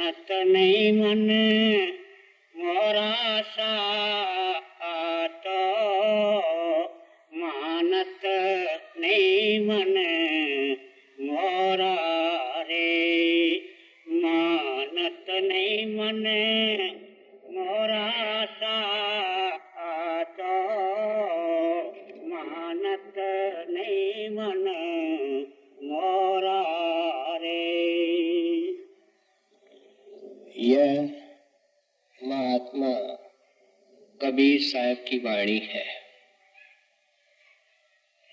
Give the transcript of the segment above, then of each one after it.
मानत नहीं मन मोरा सात, मानत नहीं मन मोरा रे, मानत नहीं मन मोरा सात, मानत नहीं मन मोरा रे। यह महात्मा कबीर साहब की वाणी है।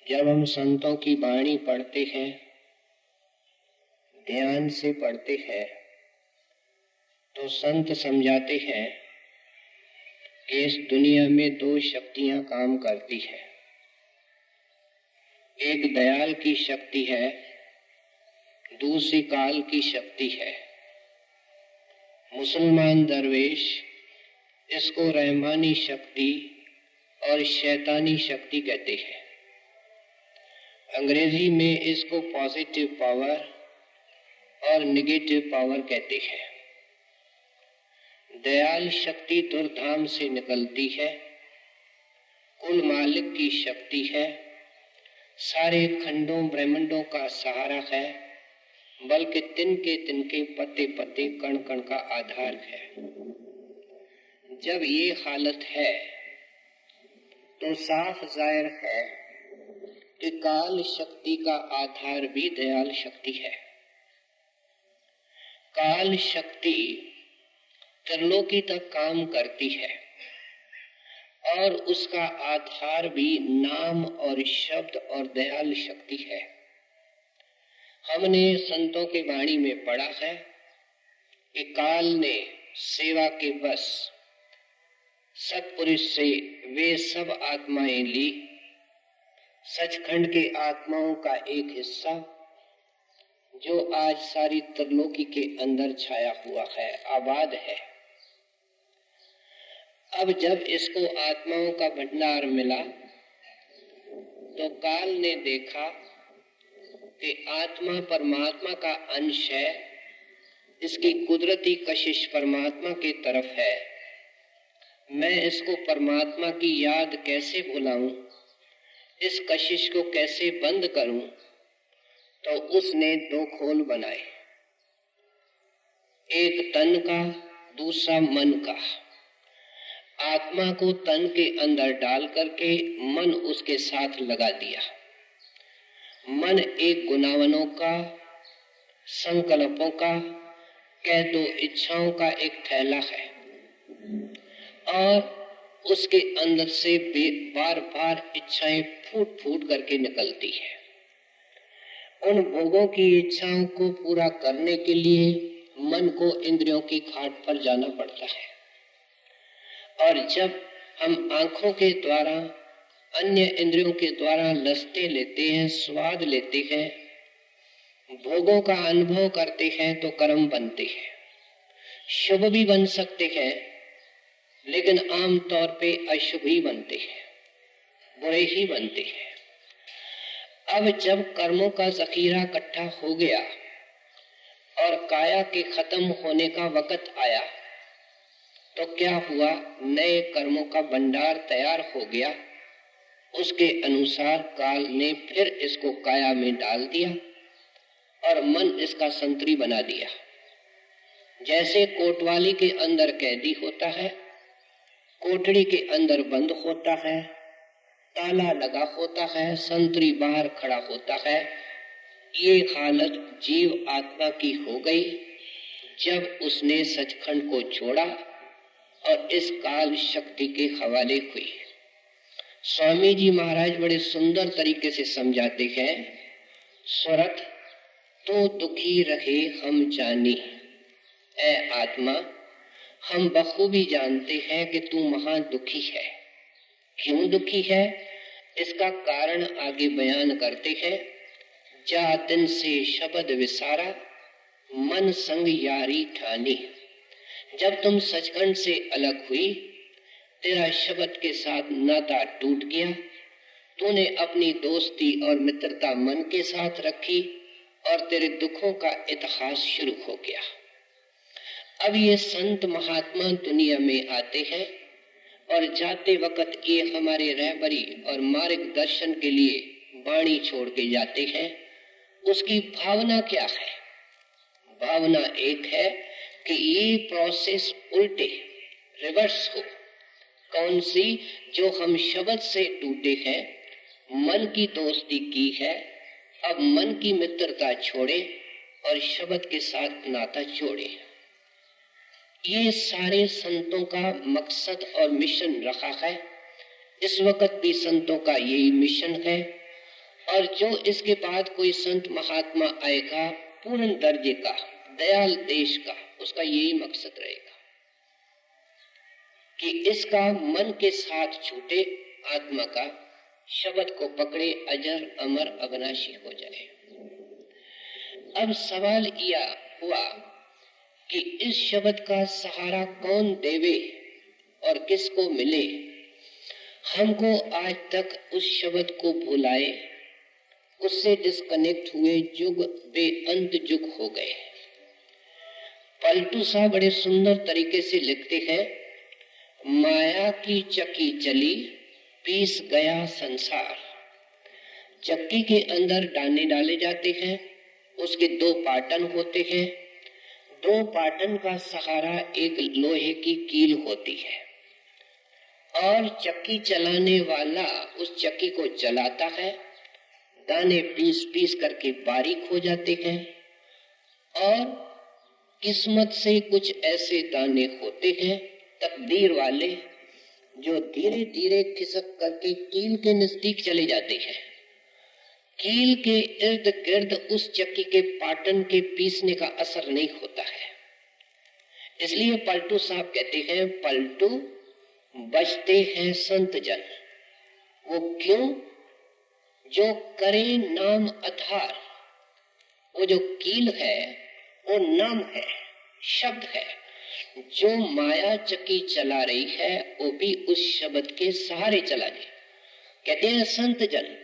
जब हम संतों की वाणी पढ़ते हैं, ध्यान से पढ़ते हैं, तो संत समझाते हैं कि इस दुनिया में दो शक्तियां काम करती है। एक दयाल की शक्ति है, दूसरी काल की शक्ति है। मुसलमान दरवेश इसको रहमानी शक्ति और शैतानी शक्ति कहते हैं। अंग्रेजी में इसको पॉजिटिव पावर और नेगेटिव पावर कहते हैं। दयाल शक्ति दुर्धाम से निकलती है, कुल मालिक की शक्ति है, सारे खंडों ब्रह्मांडों का सहारा है, बल्कि तिनके तिनके पत्ते पत्ते कण कण का आधार है। जब ये हालत है तो साफ जाहिर है कि काल शक्ति का आधार भी दयाल शक्ति है। काल शक्ति त्रिलोकी तक काम करती है और उसका आधार भी नाम और शब्द और दयाल शक्ति है। हमने संतों की वाणी में पढ़ा है कि काल ने सेवा के बस सत्पुरुष से वे सब आत्माएं ली। सचखंड के आत्माओं का एक हिस्सा जो आज सारी त्रिलोकी के अंदर छाया हुआ है, आबाद है। अब जब इसको आत्माओं का भंडार मिला तो काल ने देखा कि आत्मा परमात्मा का अंश है, इसकी कुदरती कशिश परमात्मा की तरफ है। मैं इसको परमात्मा की याद कैसे भुलाऊं, इस कशिश को कैसे बंद करूं? तो उसने दो खोल बनाए, एक तन का, दूसरा मन का। आत्मा को तन के अंदर डाल करके मन उसके साथ लगा दिया। मन एक गुनावनों का, संकल्पों का, कह दो इच्छाओं का एक थैला है और उसके अंदर से बार बार इच्छाएं फूट फूट करके निकलती है। उन भोगों की इच्छाओं को पूरा करने के लिए मन को इंद्रियों की घाट पर जाना पड़ता है। और जब हम आंखों के द्वारा, अन्य इंद्रियों के द्वारा लस्ते लेते हैं, स्वाद लेते हैं, भोगों का अनुभव करते हैं, तो कर्म बनते हैं। शुभ भी बन सकते हैं, लेकिन आम तौर पे अशुभ ही बनते हैं, बुरे ही बनते हैं। अब जब कर्मों का जखीरा इकट्ठा हो गया और काया के खत्म होने का वक्त आया, तो क्या हुआ? नए कर्मों का भंडार तैयार हो गया। उसके अनुसार काल ने फिर इसको काया में डाल दिया और मन इसका संतरी बना दिया। जैसे कोतवाली के अंदर कैदी होता है, कोठड़ी के अंदर बंद होता है, ताला लगा होता है, संतरी बाहर खड़ा होता है। ये हालत जीव आत्मा की हो गई जब उसने सचखंड को छोड़ा और इस काल शक्ति के हवाले हुई। स्वामी जी महाराज बड़े सुंदर तरीके से समझाते हैं, सुरत तो दुखी रहे हम जानी। ऐ आत्मा, हम बखूबी जानते हैं कि तू महान दुखी है। क्यों दुखी है, इसका कारण आगे बयान करते हैं। जा दिन से शब्द विसारा, मन संग यारी ठानी। जब तुम सचखंड से अलग हुई, तेरा शब्द के साथ नाता टूट गया। तूने अपनी दोस्ती और मित्रता मन के साथ रखी और तेरे दुखों का इतिहास शुरू हो गया। अब ये संत महात्मा दुनिया में आते हैं और जाते वक्त ये हमारे रहबरी और मार्गदर्शन के लिए वाणी छोड़ के जाते हैं। उसकी भावना क्या है? भावना एक है कि ये प्रोसेस उल्टे रिवर्स हो। कौन सी? जो हम शब्द से टूटे हैं, मन की दोस्ती की है, अब मन की मित्रता छोड़े और शब्द के साथ नाता जोड़े। ये सारे संतों का मकसद और मिशन रखा है। इस वक्त भी संतों का यही मिशन है। और जो इसके बाद कोई संत महात्मा आएगा पूर्ण दर्जे का, दयाल देश का, उसका यही मकसद रहेगा कि इसका मन के साथ छूटे, आत्मा का शब्द को पकड़े, अजर अमर अविनाशी हो जाए। अब सवाल यह हुआ कि इस शब्द का सहारा कौन देवे और किसको मिले। हमको आज तक उस शब्द को भुलाए, उससे डिस्कनेक्ट हुए युग बेअंत युग हो गए। पलटू साहब बड़े सुंदर तरीके से लिखते हैं, माया की चक्की चली, पीस गया संसार। चक्की के अंदर दाने डाले जाते हैं, उसके दो पाटन होते हैं। दो पाटन का सहारा एक लोहे की कील होती है और चक्की चलाने वाला उस चक्की को चलाता है। दाने पीस पीस करके बारीक हो जाते हैं और किस्मत से कुछ ऐसे दाने होते हैं तकदीर वाले, जो धीरे धीरे खिसक करके कील के नजदीक चले जाते हैं। कील के इर्द गिर्द उस चक्की के पाटन के पीसने का असर नहीं होता है। इसलिए पलटू साहब कहते हैं, पलटू बचते हैं संत जन। वो क्यों? जो करे नाम आधार। वो जो कील है वो नाम है, शब्द है। जो माया चक्की चला रही है वो भी उस शब्द के सहारे चला जाए। कहते हैं संत जन।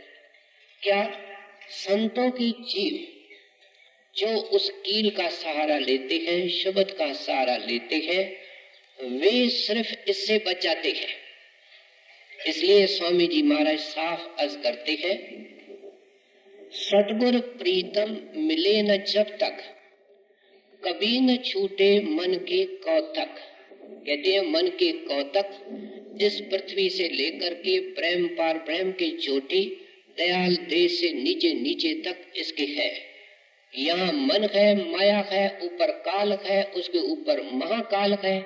क्या? संतों की जीव जो उस कील का सहारा लेते हैं, शब्द का सहारा लेते हैं, वे सिर्फ इससे बच जाते हैं। इसलिए स्वामी जी महाराज साफ अर्ज करते हैं, सतगुर प्रीतम मिले न जब तक, कभी न छूटे मन के कौतक। कहते हैं मन के कौतक इस पृथ्वी से लेकर के प्रेम पार ब्रह्म की चोटी दयाल देश से नीचे नीचे तक इसके है। यहाँ मन है, माया है, ऊपर काल है, उसके ऊपर महाकाल है।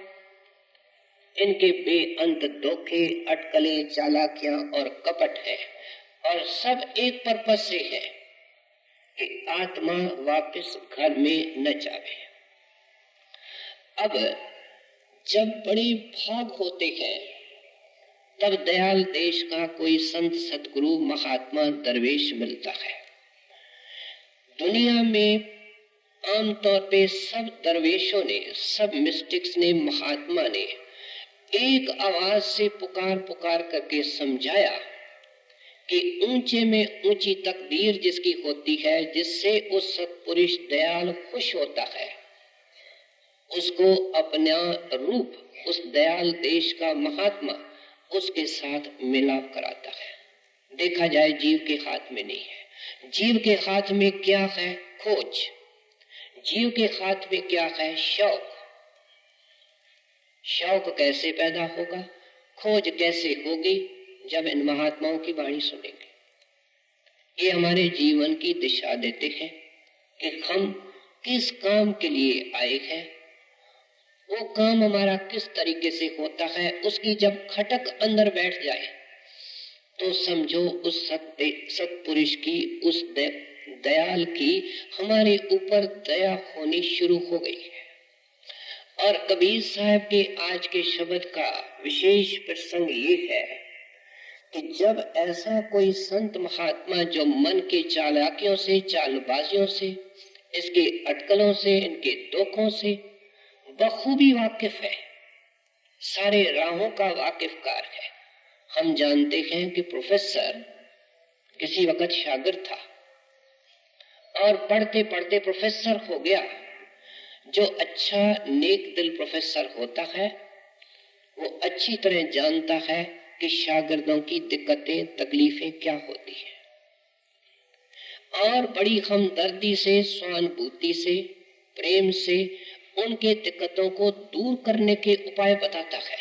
इनके बेअंत धोखे, अटकलें, चालाकियां और कपट है और सब एक पर्पस से है कि आत्मा वापस घर में न जावे। अब जब बड़े भाग होते हैं तब दयाल देश का कोई संत, सतगुरु, महात्मा, दरवेश मिलता है। दुनिया में आमतौर पे सब दरवेशों ने, सब मिस्टिक्स ने, महात्मा ने एक आवाज से पुकार पुकार करके समझाया कि ऊंचे में ऊंची तकदीर जिसकी होती है, जिससे उस सत्पुरुष दयाल खुश होता है, उसको अपना रूप उस दयाल देश का महात्मा उसके साथ मिलाप कराता है। देखा जाए जीव के हाथ में नहीं है। जीव के हाथ में क्या है? खोज। जीव के हाथ में क्या है? शौक। शौक कैसे पैदा होगा? खोज कैसे होगी? जब इन महात्माओं की वाणी सुनेंगे। ये हमारे जीवन की दिशा देते हैं कि हम किस काम के लिए आए हैं, वो काम हमारा किस तरीके से होता है। उसकी जब खटक अंदर बैठ जाए तो समझो उस सत्पुरुष की, उस दयाल की हमारे ऊपर दया होनी शुरू हो गई है। और कबीर साहब के आज के शब्द का विशेष प्रसंग ये है कि जब ऐसा कोई संत महात्मा जो मन के चालाकियों से, चालबाजियों से, इसके अटकलों से, इनके धोखों से बखूबी वाकिफ है, सारे राहों का वाकिफकार है। हम जानते हैं कि प्रोफेसर किसी वक्त शागिर्द था और पढ़ते पढ़ते प्रोफेसर हो गया, जो अच्छा नेक दिल प्रोफेसर होता है वो अच्छी तरह जानता है कि शागिर्दों की दिक्कतें तकलीफें क्या होती है और बड़ी हमदर्दी से, सहानुभूति से, प्रेम से उनके दिक्कतों को दूर करने के उपाय बताता है।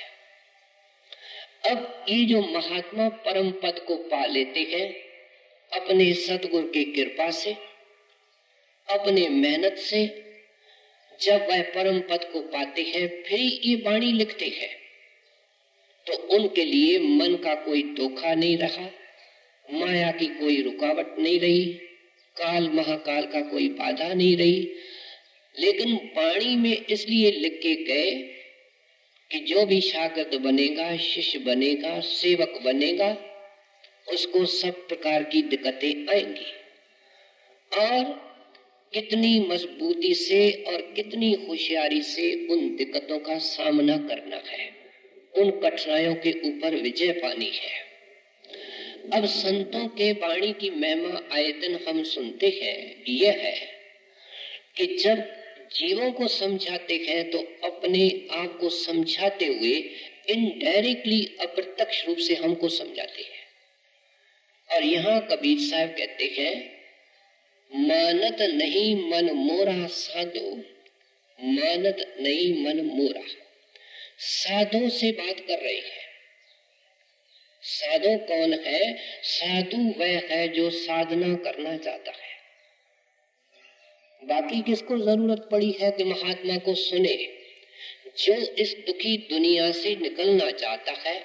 अब ये जो महात्मा परम पद को पा लेते हैं अपने सतगुरु की कृपा से, अपने मेहनत से, जब वह परम पद को पाते हैं फिर ये वाणी लिखते हैं तो उनके लिए मन का कोई धोखा नहीं रहा, माया की कोई रुकावट नहीं रही, काल महाकाल का कोई बाधा नहीं रही। लेकिन वाणी में इसलिए लिख के गए कि जो भी शागिर्द बनेगा, शिष्य बनेगा, सेवक बनेगा, उसको सब प्रकार की दिक्कतें आएंगी और कितनी मजबूती से और कितनी होशियारी से उन दिक्कतों का सामना करना है, उन कठिनाइयों के ऊपर विजय पानी है। अब संतों के वाणी की महिमा आए दिन हम सुनते हैं, यह है कि जब जीवों को समझाते हैं तो अपने आप को समझाते हुए इनडायरेक्टली, अप्रत्यक्ष रूप से हमको समझाते हैं। और यहाँ कबीर साहब कहते हैं, मानत नहीं मन मोरा साधो, मानत नहीं मन मोरा। साधु से बात कर रहे हैं। साधु कौन है? साधु वह है जो साधना करना चाहता है। बाकी किसको जरूरत पड़ी है कि महात्मा को सुने? जो इस दुखी दुनिया से निकलना चाहता है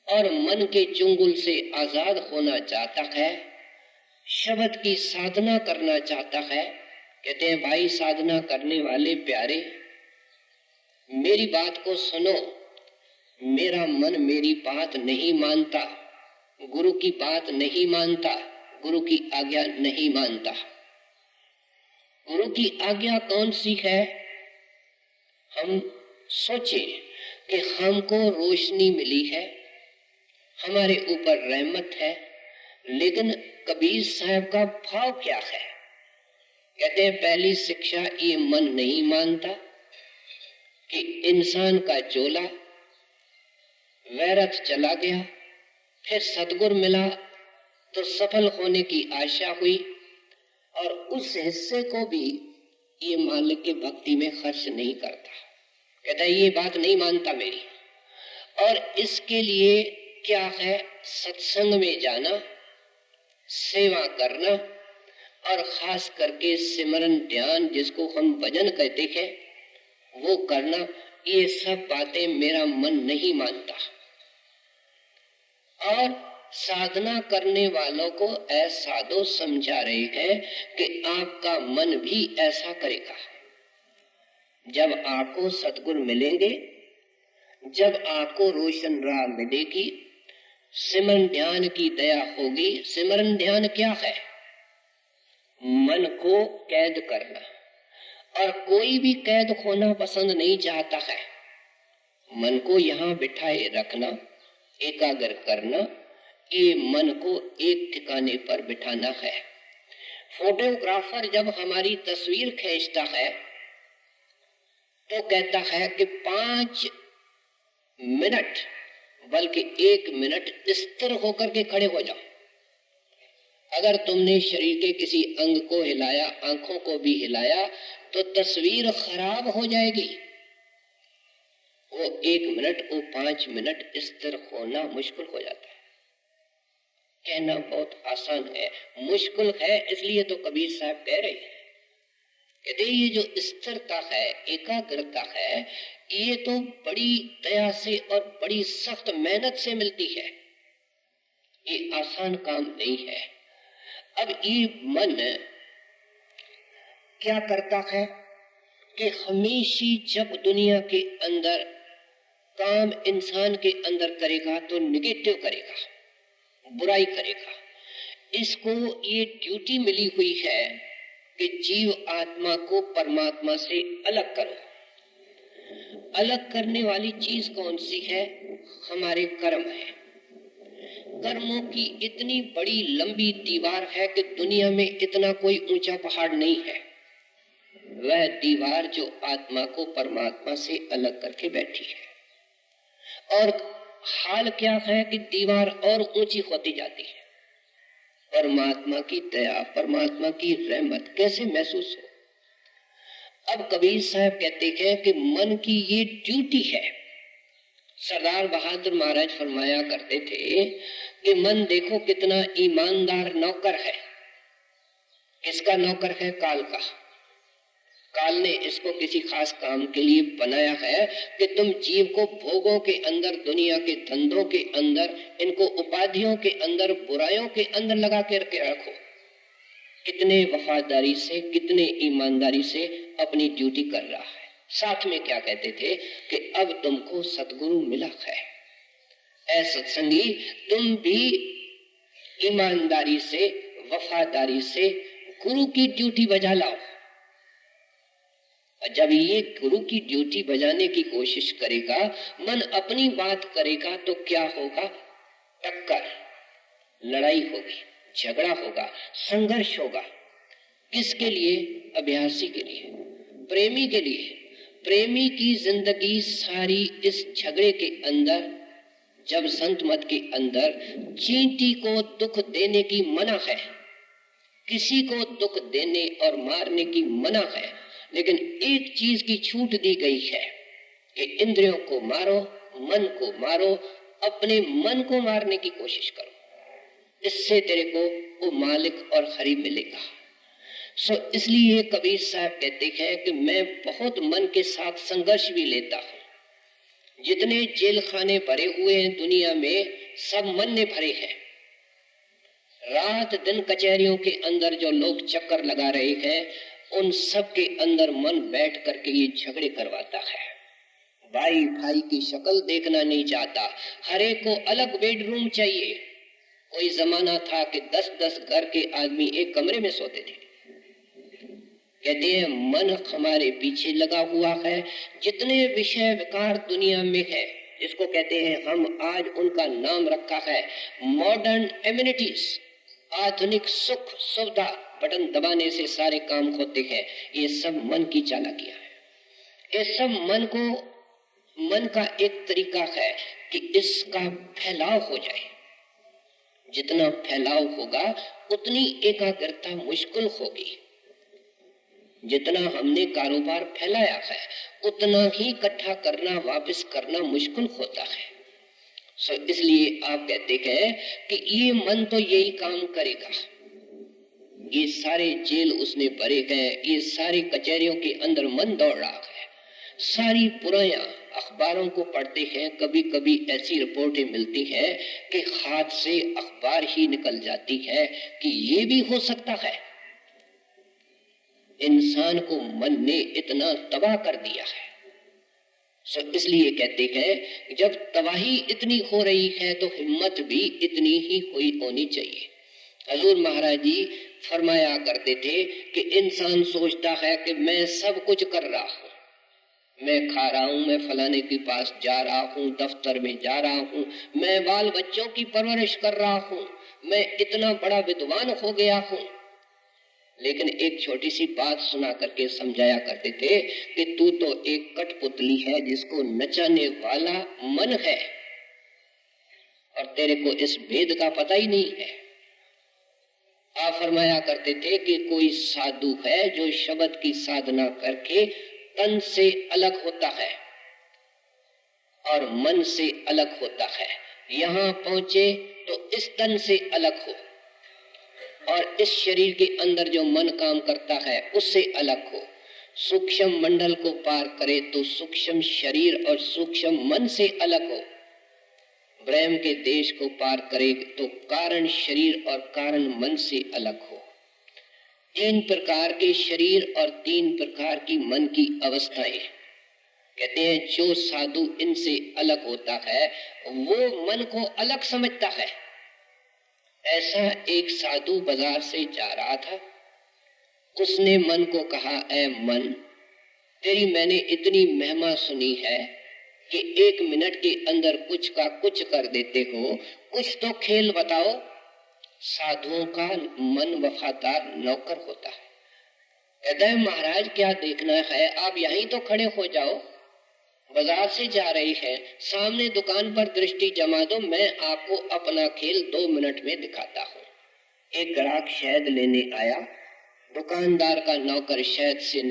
और मन के चुंगल से आजाद होना चाहता है, शब्द की साधना करना चाहता है। कहते हैं, भाई साधना करने वाले प्यारे, मेरी बात को सुनो। मेरा मन मेरी बात नहीं मानता, गुरु की बात नहीं मानता, गुरु की आज्ञा नहीं मानता। गुरु की आज्ञा कौन सी है? हम सोचें कि हमको रोशनी मिली है, हमारे ऊपर रहमत है, लेकिन कबीर साहब का भाव क्या है? कहते हैं, पहली शिक्षा ये मन नहीं मानता कि इंसान का चोला व्यर्थ चला गया, फिर सतगुरु मिला तो सफल होने की आशा हुई और उस हिस्से को भी ये मालिक की भक्ति में खर्च नहीं करता। कहता है, ये बात नहीं मानता मेरी। और इसके लिए क्या है? सत्संग में जाना, सेवा करना और खास करके सिमरन ध्यान, जिसको हम भजन कहते हैं, वो करना। ये सब बातें मेरा मन नहीं मानता। और साधना करने वालों को ऐसा दो समझा रहे हैं कि आपका मन भी ऐसा करेगा। जब आपको सतगुरु मिलेंगे, जब आपको रोशन राह मिलेगी, सिमरन ध्यान की दया होगी। सिमरन ध्यान क्या है? मन को कैद करना, और कोई भी कैद होना पसंद नहीं चाहता है। मन को यहाँ बिठाए रखना, एकाग्र करना, ये मन को एक ठिकाने पर बिठाना है। फोटोग्राफर जब हमारी तस्वीर खींचता है तो कहता है कि 5 मिनट, बल्कि 1 मिनट स्थिर होकर के खड़े हो जाओ। अगर तुमने शरीर के किसी अंग को हिलाया, आंखों को भी हिलाया, तो तस्वीर खराब हो जाएगी। वो 1 मिनट, वो 5 मिनट स्थिर होना मुश्किल हो जाता है। कहना बहुत आसान है, मुश्किल है इसलिए तो कबीर साहब कह रहे हैं। कहते ये जो स्थिरता है, एकाग्रता है, ये तो बड़ी दया से और बड़ी सख्त मेहनत से मिलती है। ये आसान काम नहीं है। अब ये मन क्या करता है कि हमेशा जब दुनिया के अंदर काम इंसान के अंदर करेगा तो निगेटिव करेगा, बुराई करेगा। इसको ये ड्यूटी मिली हुई है कि जीव आत्मा को परमात्मा से अलग करो। अलग करने वाली चीज कौन सी है? हमारे कर्म है। कर्मों की इतनी बड़ी लंबी दीवार है कि दुनिया में इतना कोई ऊंचा पहाड़ नहीं है। वह दीवार जो आत्मा को परमात्मा से अलग करके बैठी है। और हाल क्या है कि दीवार और ऊंची होती जाती है। परमात्मा की दया, परमात्मा की रहमत कैसे महसूस हो। अब कबीर साहब कहते हैं कि मन की ये ड्यूटी है। सरदार बहादुर महाराज फरमाया करते थे कि मन देखो कितना ईमानदार नौकर है। किसका नौकर है? काल का। काल ने इसको किसी खास काम के लिए बनाया है कि तुम जीव को भोगों के अंदर, दुनिया के धंधों के अंदर, इनको उपाधियों के अंदर, बुराइयों के अंदर लगा के रखो। कितने वफादारी से, कितने ईमानदारी से अपनी ड्यूटी कर रहा है। साथ में क्या कहते थे कि अब तुमको सतगुरु मिला है, ऐ सत्संगी, तुम भी ईमानदारी से, वफादारी से गुरु की ड्यूटी बजा लाओ। जब ये गुरु की ड्यूटी बजाने की कोशिश करेगा, मन अपनी बात करेगा, तो क्या होगा? टक्कर, लड़ाई होगी, झगड़ा होगा, संघर्ष होगा। किसके लिए? अभ्यासी के लिए, प्रेमी के लिए। प्रेमी की जिंदगी सारी इस झगड़े के अंदर, जब संत मत के अंदर चींटी को दुख देने की मना है, किसी को दुख देने और मारने की मना है, लेकिन एक चीज की छूट दी गई है कि इंद्रियों को मारो, मन को मारो, अपने मन को मारने की कोशिश करो। इससे तेरे को वो मालिक और हरि मिलेगा। इसलिए कबीर साहब कहते हैं कि मैं बहुत मन के साथ संघर्ष भी लेता हूँ। जितने जेल खाने भरे हुए हैं दुनिया में, सब मन ने भरे हैं। रात दिन कचहरियों के अंदर जो लोग चक्कर लगा रहे हैं, उन सब के अंदर मन बैठ करके ये झगड़े करवाता है। भाई भाई की शक्ल देखना नहीं चाहता, हर एक को अलग बेडरूम चाहिए। कोई जमाना था कि 10-10 घर के आदमी एक कमरे में सोते थे। कहते हैं मन हमारे पीछे लगा हुआ है। जितने विषय विकार दुनिया में है, जिसको कहते हैं हम आज उनका नाम रखा है मॉडर्न एमिनिटीज, आधुनिक सुख सुविधा, बटन दबाने से सारे काम होते हैं। ये सब मन की चालाकियां है। ये सब मन का एक तरीका है कि इसका फैलाव हो जाए। जितना फैलाव होगा उतनी एकाग्रता मुश्किल होगी। जितना हमने कारोबार फैलाया है, उतना ही इकट्ठा करना, वापस करना मुश्किल होता है। इसलिए आप कहते हैं कि ये मन तो यही काम करेगा। ये सारे जेल उसने भरे गए, ये सारी कचहरियों के अंदर मन दौड़ रहा है। सारी बुराइयां अखबारों को पढ़ते हैं, कभी कभी ऐसी रिपोर्टें मिलती हैं कि हाथ से अखबार ही निकल जाती है कि ये भी हो सकता है। इंसान को मन ने इतना तबाह कर दिया है। इसलिए कहते हैं जब तबाही इतनी हो रही है तो हिम्मत भी इतनी ही होनी चाहिए। हजूर महाराज जी फरमाया करते थे कि इंसान सोचता है कि मैं सब कुछ कर रहा हूँ, मैं खा रहा हूँ, मैं फलाने के पास जा रहा हूँ, दफ्तर में जा रहा हूँ, मैं बाल बच्चों की परवरिश कर रहा हूँ, मैं इतना बड़ा विद्वान हो गया हूँ। लेकिन एक छोटी सी बात सुना करके समझाया करते थे कि तू तो एक कठपुतली है जिसको नचाने वाला मन है, और तेरे को इस भेद का पता ही नहीं है। आप फरमाया करते थे कि कोई साधु है जो शब्द की साधना करके तन से अलग होता है और मन से अलग होता है। यहाँ पहुंचे तो इस तन से अलग हो, और इस शरीर के अंदर जो मन काम करता है उससे अलग हो। सूक्ष्म मंडल को पार करे तो सूक्ष्म शरीर और सूक्ष्म मन से अलग हो। ब्रह्म के देश को पार करे तो कारण शरीर और कारण मन से अलग हो। 3 प्रकार के शरीर और 3 प्रकार की मन की अवस्थाएं। कहते हैं जो साधु इनसे अलग होता है वो मन को अलग समझता है। ऐसा एक साधु बाजार से जा रहा था, उसने मन को कहा, ऐ मन, तेरी मैंने इतनी महिमा सुनी है कि 1 मिनट के अंदर कुछ का कुछ कर देते हो, कुछ तो खेल बताओ। साधुओं का मन वफादार नौकर होता है। कहता है महाराज क्या देखना है, आप यहीं तो खड़े हो जाओ, बाजार से जा रही है, सामने दुकान पर दृष्टि जमा दो, मैं आपको अपना खेल 2 मिनट में दिखाता हूँ। एक ग्राहक शहद लेने आया, दुकानदार का नौकर शहद से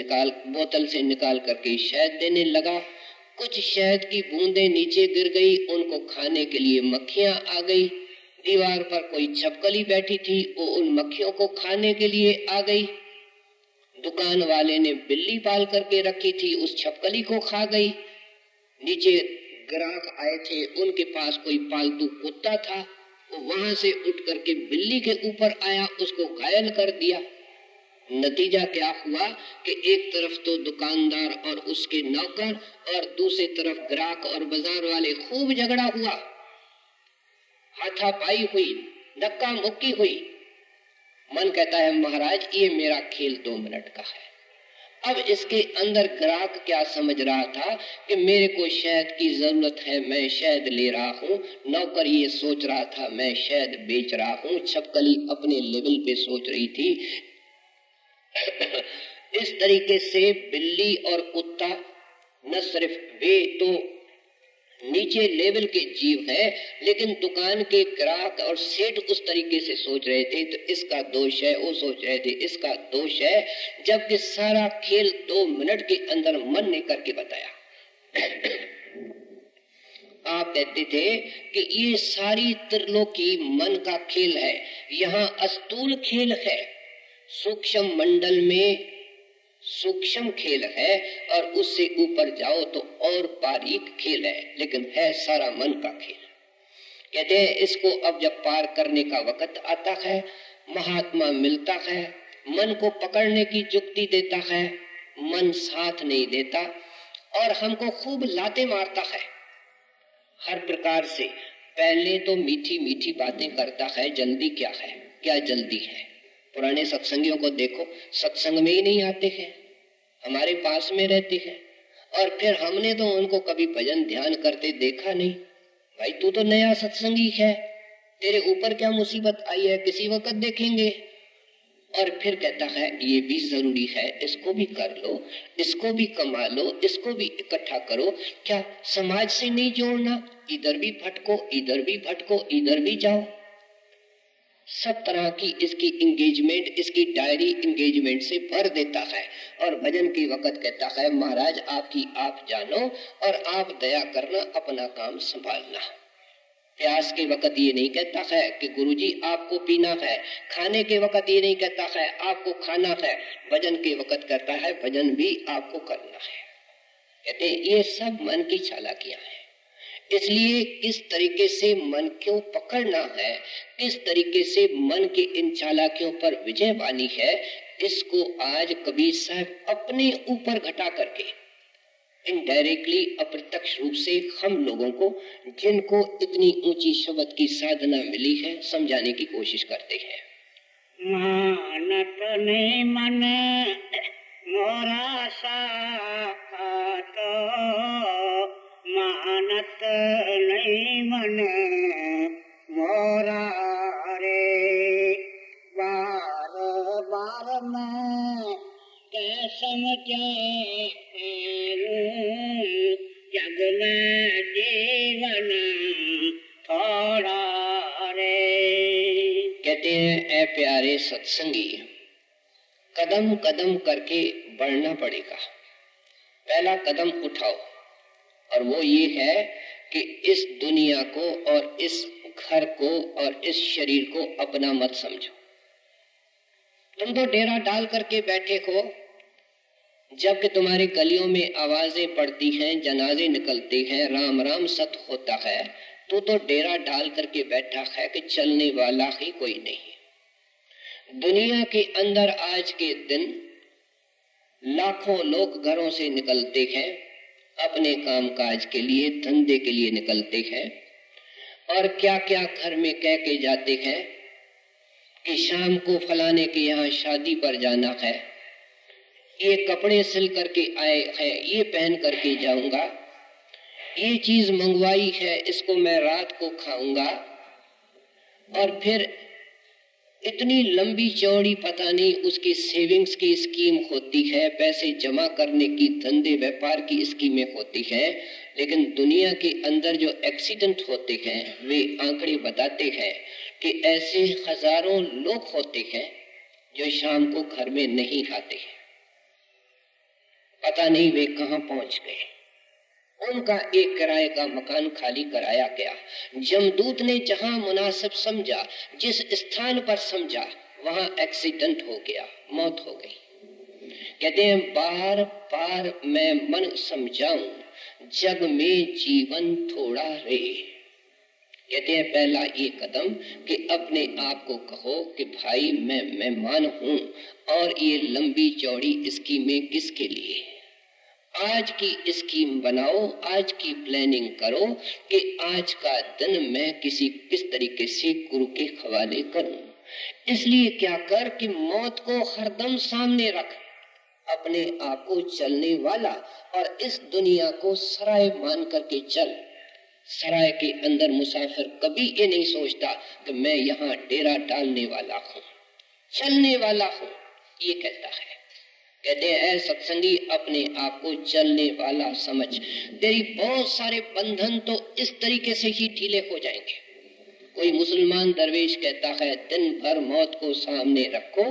बोतल से निकाल करके शहद देने लगा। कुछ शहद की बूंदें नीचे गिर गई, उनको खाने के लिए मक्खियां आ गई। दीवार पर कोई छिपकली बैठी थी, वो उन मक्खियों को खाने के लिए आ गई। दुकान वाले ने बिल्ली पाल करके रखी थी, उस छिपकली को खा गई। नीचे ग्राहक आए थे, उनके पास कोई पालतू कुत्ता था, वो वहां से उठ करके बिल्ली के ऊपर आया, उसको घायल कर दिया। नतीजा क्या हुआ कि एक तरफ तो दुकानदार और उसके नौकर और दूसरी तरफ ग्राहक और बाजार वाले, खूब झगड़ा हुआ, हाथापाई हुई, धक्का मुक्की हुई। मन कहता है महाराज ये मेरा खेल 2 मिनट का है। अब इसके अंदर ग्राहक क्या समझ रहा था कि मेरे को शहद की जरूरत है, मैं शहद ले रहा हूँ। नौकर ये सोच रहा था मैं शहद बेच रहा हूँ। छिपकली अपने लेवल पे सोच रही थी। इस तरीके से बिल्ली और कुत्ता न सिर्फ वे तो नीचे लेवल के जीव है, लेकिन दुकान के ग्राहक और सेठ उस तरीके से सोच रहे थे, तो इसका दोष है, वो सोच रहे थे इसका दोष है, जबकि सारा खेल 2 मिनट के अंदर मन ने करके बताया। आप कहते थे कि ये सारी त्रिलोकी मन का खेल है, यहाँ स्थूल खेल है, सूक्ष्म मंडल में सूक्ष्म खेल है, और उससे ऊपर जाओ तो और बारीक खेल है, लेकिन है सारा मन का खेल। कहते हैं इसको अब जब पार करने का वक्त आता है, महात्मा मिलता है, मन को पकड़ने की जुक्ति देता है, मन साथ नहीं देता और हमको खूब लाते मारता है हर प्रकार से। पहले तो मीठी मीठी बातें करता है, जल्दी क्या है, क्या जल्दी है। पुराने सत्संगियों को देखो, सत्संग में ही नहीं आते हैं, हमारे पास में रहते हैं, और फिर हमने तो उनको कभी भजन ध्यान करते देखा नहीं। भाई तू तो नया सत्संगी है, तेरे ऊपर क्या मुसीबत आई है, किसी वक्त देखेंगे। और फिर कहता है ये भी जरूरी है, इसको भी कर लो, इसको भी कमा लो, इसको भी इकट्ठा करो। क्या समाज से नहीं जोड़ना, इधर भी भटको, इधर भी भटको, इधर भी जाओ। सब तरह की इसकी इंगेजमेंट, इसकी डायरी इंगेजमेंट से भर देता है। और भजन के वक्त कहता है महाराज आपकी आप जानो और आप दया करना, अपना काम संभालना। प्यास के वक्त ये नहीं कहता है कि गुरुजी आपको पीना है, खाने के वक्त ये नहीं कहता है आपको खाना है, भजन के वक्त कहता है भजन भी आपको करना है। कहते ये सब मन की चालाकियां हैं। इसलिए किस तरीके से मन को पकड़ना है, किस तरीके से मन के इन चालाकियों पर विजय पानी है, इसको आज कबीर साहब अपने ऊपर घटा करके इनडायरेक्टली, अप्रत्यक्ष रूप से हम लोगों को, जिनको इतनी ऊंची शब्द की साधना मिली है, समझाने की कोशिश करते हैं। मानत नहीं मन मोरा साथ, मानत नहीं मन मोरा रे। बार बार मैं क्या समझे जग में जीवन थोड़ा रे। कहते हैं ऐ प्यारे सत्संगी, कदम कदम करके बढ़ना पड़ेगा। पहला कदम उठाओ, और वो ये है कि इस दुनिया को और इस घर को और इस शरीर को अपना मत समझो। तुम तो डेरा डाल करके बैठे हो, जबकि तुम्हारी गलियों में आवाजें पड़ती हैं, जनाजे निकलते हैं, राम राम सत होता है, तो डेरा डाल करके बैठा है कि चलने वाला ही कोई नहीं। दुनिया के अंदर आज के दिन लाखों लोग घरों से निकलते हैं, अपने काम काज के लिए, धंधे के लिए निकलते हैं, और क्या क्या घर में कह के जाते हैं कि शाम को फलाने के यहाँ शादी पर जाना है, ये कपड़े सिल करके आए हैं, ये पहन करके जाऊंगा, ये चीज मंगवाई है, इसको मैं रात को खाऊंगा। और फिर इतनी लंबी चौड़ी पता नहीं उसकी सेविंग्स की स्कीम होती है, पैसे जमा करने की, धंधे व्यापार की स्कीमें होती हैं, लेकिन दुनिया के अंदर जो एक्सीडेंट होते हैं वे आंकड़े बताते हैं कि ऐसे हजारों लोग होते हैं जो शाम को घर में नहीं आते हैं। पता नहीं वे कहां पहुंच गए। उनका एक किराए का मकान खाली कराया गया। जमदूत ने जहां मुनासिब समझा, जिस स्थान पर समझा, वहां एक्सीडेंट हो गया, मौत हो गई। कहते हैं बार बार मैं मन समझाऊं, जग में जीवन थोड़ा रे। कहते हैं पहला ये कदम कि अपने आप को कहो कि भाई मैं मेहमान हूं और ये लंबी चौड़ी स्कीमें किसके लिए। आज की स्कीम बनाओ, आज की प्लानिंग करो कि आज का दिन मैं किस तरीके से गुरु के हवाले करूं। इसलिए क्या कर कि मौत को हरदम सामने रख, अपने आप को चलने वाला, और इस दुनिया को सराय मान करके चल। सराय के अंदर मुसाफिर कभी ये नहीं सोचता कि मैं यहाँ डेरा डालने वाला हूँ, चलने वाला हूँ, ये कहता है। कहते हैं सत्संगी अपने आप को चलने वाला समझ, तेरी बहुत सारे बंधन तो इस तरीके से ही ढीले हो जाएंगे। कोई मुसलमान दरवेश कहता है दिन भर मौत को सामने रखो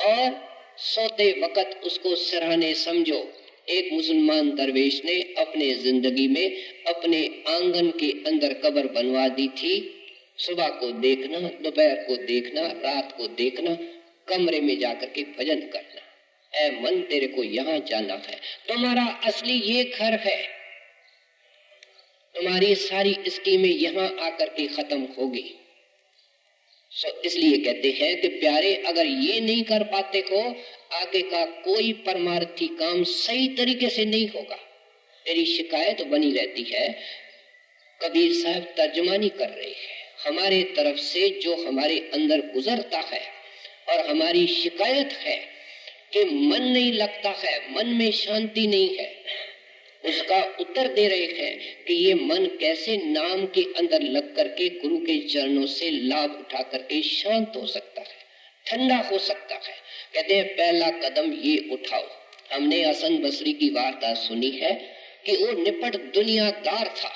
और सोते वक्त उसको सराहने समझो। एक मुसलमान दरवेश ने अपने जिंदगी में अपने आंगन के अंदर कब्र बनवा दी थी। सुबह को देखना, दोपहर को देखना, रात को देखना, कमरे में जाकर के भजन करना। ऐ मन तेरे को यहाँ जाना है, तुम्हारा असली ये घर है, तुम्हारी सारी स्कीमें यहाँ आकर के खत्म होगी। इसलिए कहते हैं कि प्यारे अगर ये नहीं कर पाते हो, आगे का कोई परमार्थी काम सही तरीके से नहीं होगा। तेरी शिकायत बनी रहती है। कबीर साहब तर्जुमानी कर रहे हैं हमारे तरफ से, जो हमारे अंदर गुजरता है और हमारी शिकायत है कि मन नहीं लगता है, मन में शांति नहीं है, उसका उत्तर दे रहे हैं कि ये मन कैसे नाम के अंदर लग करके गुरु के चरणों से लाभ उठा करके शांत हो सकता है, ठंडा हो सकता है। कहते हैं पहला कदम ये उठाओ। हमने हसन बसरी की वार्ता सुनी है कि वो निपट दुनियादार था,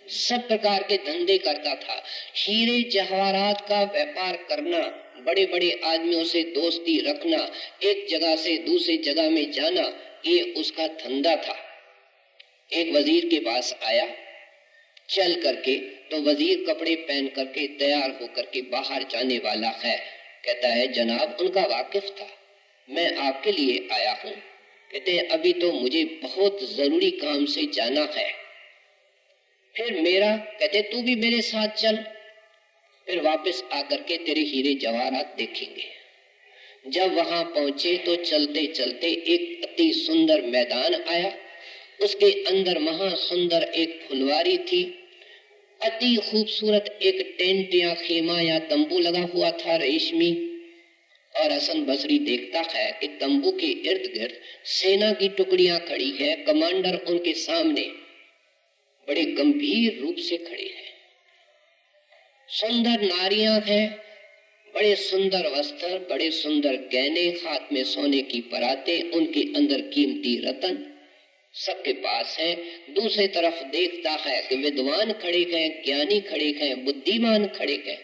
सब प्रकार के धंधे करता था, हीरे जवाहरात का व्यापार करना, बड़े बड़े आदमियों से दोस्ती रखना, एक जगह से दूसरी जगह में जाना, ये उसका धंधा था। एक वजीर के पास आया चल करके, तो वजीर कपड़े पहन करके तैयार होकर के बाहर जाने वाला है। कहता है जनाब, उनका वाकिफ था, मैं आपके लिए आया हूँ। कहते हैं अभी तो मुझे बहुत जरूरी काम से जाना है। फिर मेरा, कहते तू भी मेरे साथ चल, फिर वापस आकर के तेरे हीरे जवाहरात देखेंगे। जब वहां पहुंचे तो चलते चलते एक अति सुंदर मैदान आया, उसके अंदर महा सुंदर एक फुलवारी थी, अति खूबसूरत एक टेंट या खेमा या तंबू लगा हुआ था रेशमी। और हसन बसरी देखता है कि तंबू के इर्द गिर्द सेना की टुकड़ियां खड़ी है, कमांडर उनके सामने बड़े गंभीर रूप से खड़े हैं, सुंदर नारियां हैं, बड़े सुंदर वस्त्र, बड़े सुंदर गहने, हाथ में सोने की परातें, उनके अंदर कीमती रतन सबके पास है। दूसरी तरफ देखता है कि विद्वान खड़े हैं, ज्ञानी खड़े हैं, बुद्धिमान खड़े हैं,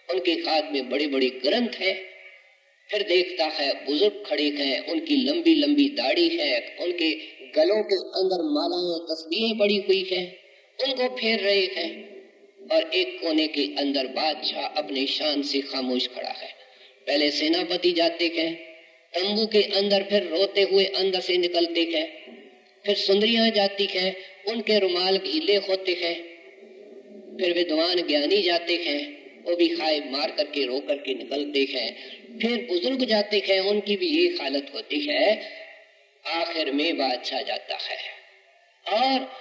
उनके हाथ में बड़े बड़े ग्रंथ है। फिर देखता है बुजुर्ग खड़े हैं, उनकी लंबी लंबी दाढ़ी है, उनके गलों के अंदर मालाएं तस्बीहें पड़ी हुई है, उनको फेर रहे हैं। और एक कोने के अंदर बादशाह अपने शान से खामोश खड़ा है। पहले सेनापति जाते हैं तंबू के अंदर, फिर रोते हुए अंदर से निकलते हैं, फिर सुंदरियां जाती हैं, उनके रुमाल गीले होते हैं, फिर विद्वान ज्ञानी जाते हैं, वो भी हाय मार करके रो करके निकलते हैं, फिर बुजुर्ग जाते हैं, उनकी भी ये हालत होती है। आखिर में बादशाह जाता है और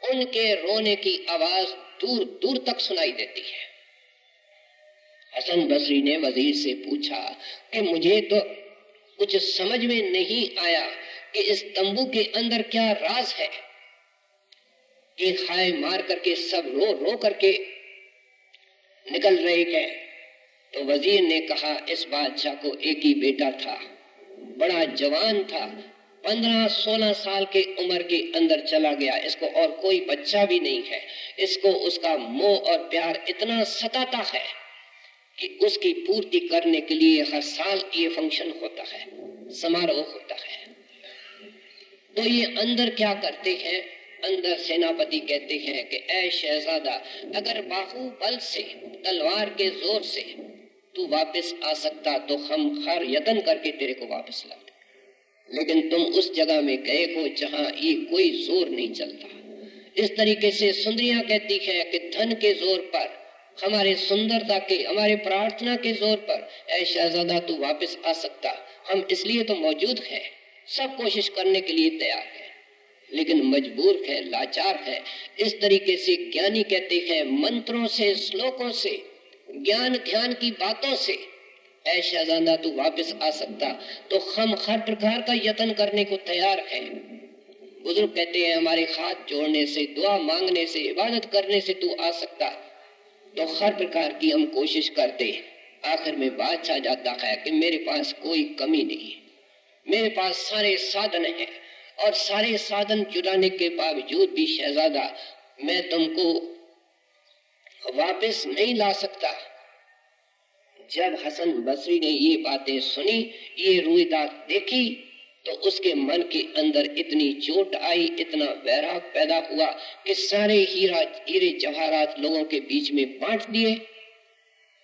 उनके रोने की आवाज दूर दूर तक सुनाई देती है। हसन बसरी ने वजीर से पूछा कि मुझे तो कुछ समझ में नहीं आया कि इस तंबू के अंदर क्या राज है कि हाय मार करके सब रो रो करके निकल रहे हैं। तो वजीर ने कहा, इस बादशाह को एक ही बेटा था, बड़ा जवान था, 15-16 साल के उम्र के अंदर चला गया, इसको और कोई बच्चा भी नहीं है। इसको उसका मोह और प्यार इतना सताता है कि उसकी पूर्ति करने के लिए हर साल ये फंक्शन होता है, समारोह होता है। तो ये अंदर क्या करते हैं, अंदर सेनापति कहते हैं कि ऐ शहजादा, अगर बाहुबल से, तलवार के जोर से तू वापस आ सकता तो हम हर यत्न करके तेरे को वापस लाते, लेकिन तुम उस जगह में गए हो जहां ये कोई जोर नहीं चलता। इस तरीके से सुंदरियां कहती है कि धन के जोर पर, हमारे सुंदरता के, हमारे प्रार्थना के जोर पर ऐ शहजादा तू वापस आ सकता, हम इसलिए तो मौजूद हैं, सब कोशिश करने के लिए तैयार है, लेकिन मजबूर है, लाचार है। इस तरीके से ज्ञानी कहते हैं, मंत्रों से, श्लोकों से, ज्ञान ध्यान की बातों से ऐ शहजादा तू वापस आ सकता तो हम हर प्रकार का यत्न करने को तैयार हैं। बुजुर्ग कहते हैं, हमारे हाथ जोड़ने से, दुआ मांगने से, इबादत करने से तू आ सकता तो हर प्रकार की हम कोशिश करते। आखिर में बादशाह जाता है कि मेरे पास कोई कमी नहीं, मेरे पास सारे साधन हैं, और सारे साधन जुटाने के बावजूद भी शहजादा मैं तुमको वापस नहीं ला सकता। जब हसन बसरी ने ये बातें सुनी, ये रुईदात देखी, तो उसके मन के अंदर इतनी चोट आई, इतना वैराग पैदा हुआ कि सारे हीरे जवाहरात लोगों के बीच में बांट दिए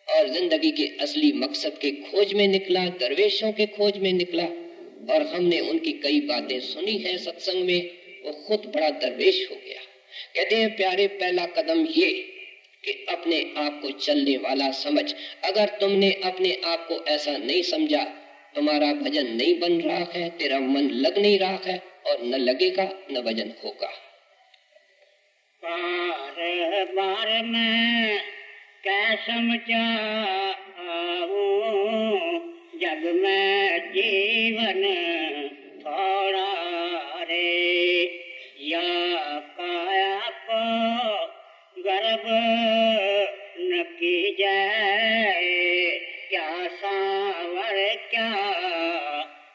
और जिंदगी के असली मकसद के खोज में निकला, दरवेशों के खोज में निकला। और हमने उनकी कई बातें सुनी है सत्संग में, वो खुद बड़ा दरवेश हो गया। कहते हैं प्यारे, पहला कदम ये कि अपने आप को चलने वाला समझ। अगर तुमने अपने आप को ऐसा नहीं समझा, तुम्हारा भजन नहीं बन रहा है, तेरा मन लग नहीं रहा है, और न लगेगा न भजन होगा। बार बार मैं क्या समझाऊं, जग में जीवन थोड़ा रे, या काया को गर्भ न की जाए, क्या सावर क्या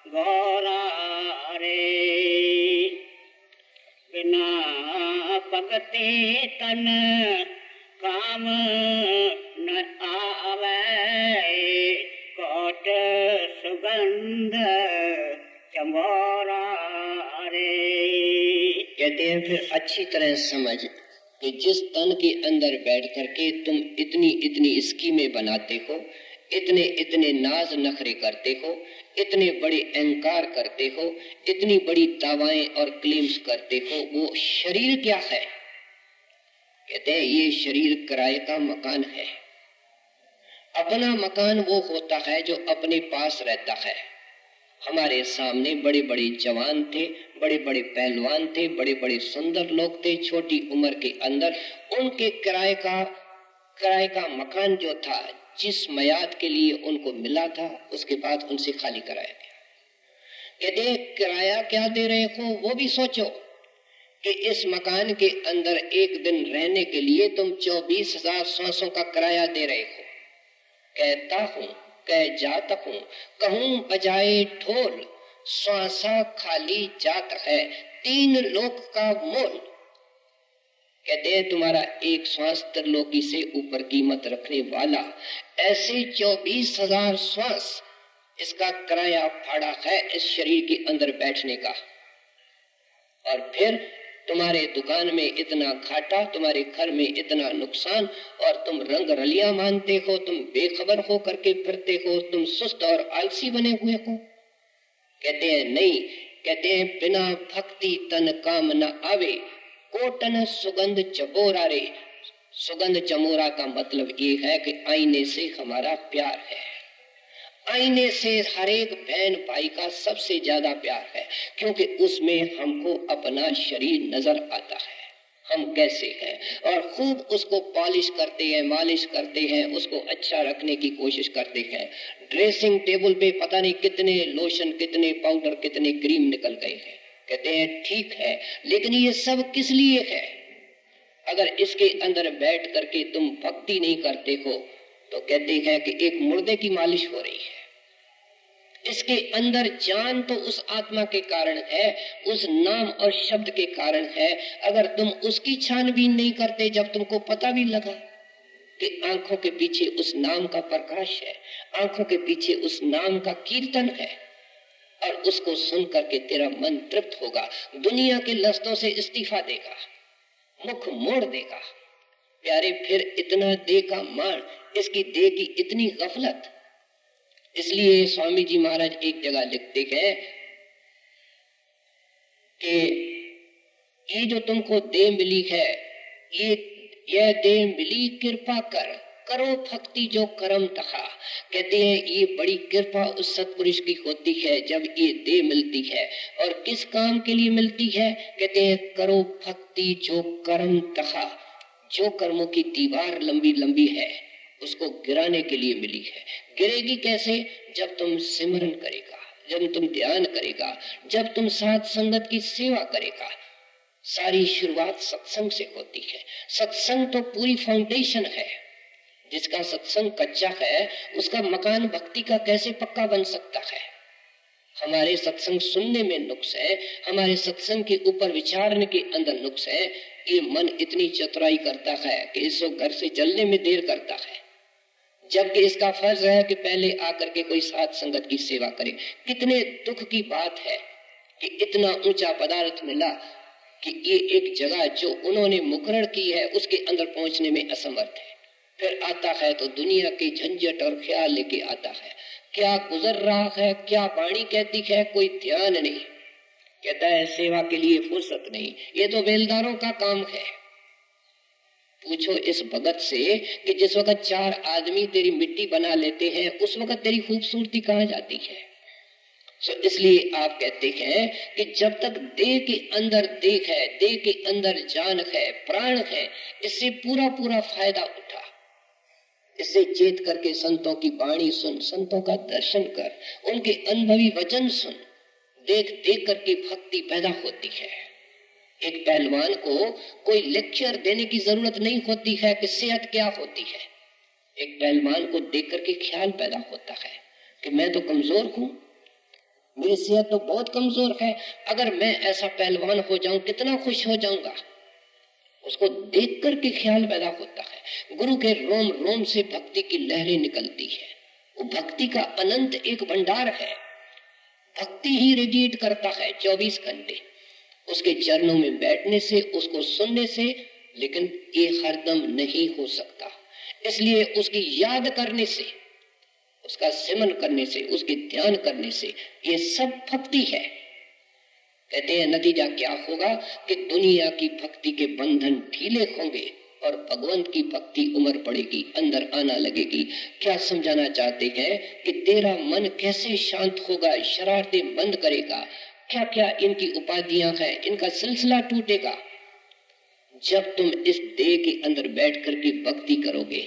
गौरा रे। बिना भगति तन काम न आवे, कोट सुगंध चमोरा रे। कहते हैं फिर अच्छी तरह समझ कि जिस तन के अंदर बैठ करके तुम इतनी इतनी स्कीमें बनाते हो, इतने इतने नाज नखरे करते हो, इतने बड़े अहंकार करते हो, इतनी बड़ी दावाएं और क्लेम्स करते हो, वो शरीर क्या है? कहते हैं ये शरीर किराए का मकान है। अपना मकान वो होता है जो अपने पास रहता है। हमारे सामने बड़े बड़े जवान थे, बड़े बड़े पहलवान थे, बड़े बड़े सुंदर लोग थे, छोटी उम्र के अंदर उनके किराए का मकान जो था, जिस मयाद के लिए उनको मिला था, उसके बाद उनसे खाली कराया गया। कहते किराया क्या दे रहे हो वो भी सोचो कि इस मकान के अंदर एक दिन रहने के लिए तुम 24,000 श्वासों का किराया दे रहे हो। कहता हूं, कह जाता हूं, कहूं बजाए ढोल, श्वासा खाली जात है, 3 लोक का मोल। कहते हैं तुम्हारा एक श्वास त्रिलोकी से ऊपर कीमत रखने वाला, ऐसे 24,000 श्वास इसका किराया भाड़ा है इस शरीर के अंदर बैठने का। और फिर तुम्हारे दुकान में इतना घाटा, तुम्हारे घर में इतना नुकसान, और तुम रंग रलियां मानते हो, तुम बेखबर हो करके फिरते हो, तुम सुस्त और आलसी बने हुए हो। कहते हैं नहीं, कहते हैं बिना भक्ति तन काम न आवे, कोटन सुगंध चबोरा रे। सुगंध चमोरा का मतलब ये है कि आईने से हमारा प्यार है, आईने से हर एक बहन भाई का सबसे ज्यादा प्यार है, क्योंकि उसमें हमको अपना शरीर नजर आता है, हम कैसे हैं, और खूब उसको पॉलिश करते हैं, मालिश करते हैं, उसको अच्छा रखने की कोशिश करते हैं। ड्रेसिंग टेबल पे पता नहीं कितने लोशन, कितने पाउडर, कितने क्रीम निकल गए हैं। कहते हैं ठीक है, लेकिन ये सब किस लिए है? अगर इसके अंदर बैठ करके तुम भक्ति नहीं करते हो तो कहते हैं कि एक मुर्दे की मालिश हो रही है। इसके अंदर जान तो उस आत्मा के कारण है, उस नाम और शब्द के कारण है। अगर तुम उसकी छानबीन नहीं करते, जब तुमको पता भी लगा कि आंखों के पीछे उस नाम का प्रकाश है, आंखों के पीछे उस नाम का कीर्तन है, और उसको सुन करके तेरा मन तृप्त होगा, दुनिया के लफ्जों से इस्तीफा देगा, मुख मोड़ देगा। प्यारे, फिर इतना दे का मान, इसकी दे की इतनी गफलत। इसलिए स्वामी जी महाराज एक जगह लिखते हैं कि ये जो तुमको दे मिली है, यह दे मिली कृपा कर, करो भक्ति जो करम तहा। कहते हैं ये बड़ी कृपा उस सत्पुरुष की होती है जब ये दे मिलती है। और किस काम के लिए मिलती है? कहते हैं करो भक्ति जो करम तहा। जो कर्मों की दीवार लंबी लंबी है उसको गिराने के लिए मिली है। गिरेगी कैसे? जब तुम सिमरन करेगा, जब तुम ध्यान करेगा, जब तुम साथ संगत की सेवा करेगा। सारी शुरुआत सत्संग से होती है। सत्संग तो पूरी फाउंडेशन है। जिसका सत्संग कच्चा है उसका मकान भक्ति का कैसे पक्का बन सकता है? हमारे सत्संग सुनने में नुक्स है, हमारे सत्संग के ऊपर विचारने के अंदर नुक्स है। ये मन इतनी चतुराई करता है कि इसको घर से चलने में देर करता है, जबकि इसका फर्ज है कि पहले आकर के कोई साथ संगत की सेवा करे। कितने दुख की बात है कि इतना ऊंचा पदार्थ मिला कि ये एक जगह जो उन्होंने मुकर्रर की है उसके अंदर पहुंचने में असमर्थ है। फिर आता है तो दुनिया की झंझट और ख्याल लेके आता है। क्या गुजर रहा है, क्या वाणी कहती है, कोई ध्यान नहीं। कहता है सेवा के लिए फुर्सत नहीं। ये तो बेलदारों का काम है। पूछो इस भगत से कि जिस वक्त 4 आदमी तेरी मिट्टी बना लेते हैं उस वक्त तेरी खूबसूरती कहाँ जाती है? इसलिए आप कहते हैं कि जब तक देह के अंदर देख है, देह के अंदर जान है, प्राण है, इससे पूरा पूरा फायदा उठा। इससे चेत करके संतों की वाणी सुन, संतों का दर्शन कर, उनके अनुभवी वचन सुन। देख देख करके भक्ति पैदा होती है। एक पहलवान को कोई लेक्चर देने की जरूरत नहीं होती है कि सेहत क्या होती है। एक पहलवान को देख करके ख्याल पैदा होता है कि मैं तो कमजोर हूँ, मेरी सेहत तो बहुत कमजोर है, अगर मैं ऐसा पहलवान हो जाऊं कितना खुश हो जाऊंगा। उसको देख करके ख्याल पैदा होता है। गुरु के रोम रोम से भक्ति की लहरें निकलती है। वो भक्ति का अनंत एक भंडार है। भक्ति ही रेडिएट करता है 24 घंटे उसके चरणों में बैठने से, उसको सुनने से। लेकिन ये हरदम नहीं हो सकता, इसलिए उसकी याद करने से, उसका सिमरन करने से, उसके ध्यान करने से ये सब भक्ति है। कहते हैं नतीजा क्या होगा कि दुनिया की भक्ति के बंधन ढीले होंगे और भगवंत की भक्ति उमर पड़ेगी, अंदर आना लगेगी। क्या समझाना चाहते हैं कि तेरा मन कैसे शांत होगा, शरारतें बंद करेगा, क्या क्या इनकी उपाधियां हैं, इनका सिलसिला टूटेगा जब तुम इस देह के अंदर बैठ करके भक्ति करोगे।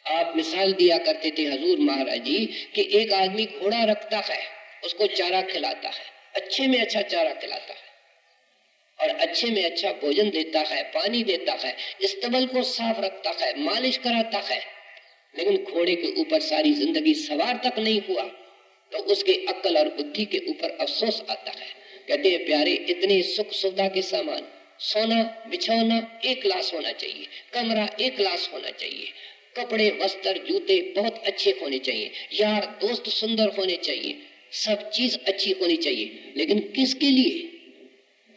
आप मिसाल दिया करते थे हजूर महाराज जी कि एक आदमी घोड़ा रखता है, उसको चारा खिलाता है, अच्छे में अच्छा चारा खिलाता है और अच्छे में अच्छा भोजन देता है, पानी देता है, स्तबल को साफ रखता है, मालिश कराता है। लेकिन घोड़े के ऊपर सारी जिंदगी सवार तक नहीं हुआ तो उसके अक्ल और बुद्धि के ऊपर अफसोस आता है। कहते हैं प्यारे, इतने सुख सुविधा के सामान, सोना बिछौना एक क्लास होना चाहिए, कमरा एक क्लास होना चाहिए, कपड़े वस्त्र जूते बहुत अच्छे होने चाहिए, यार दोस्त सुंदर होने चाहिए, सब चीज अच्छी होनी चाहिए। लेकिन किसके लिए?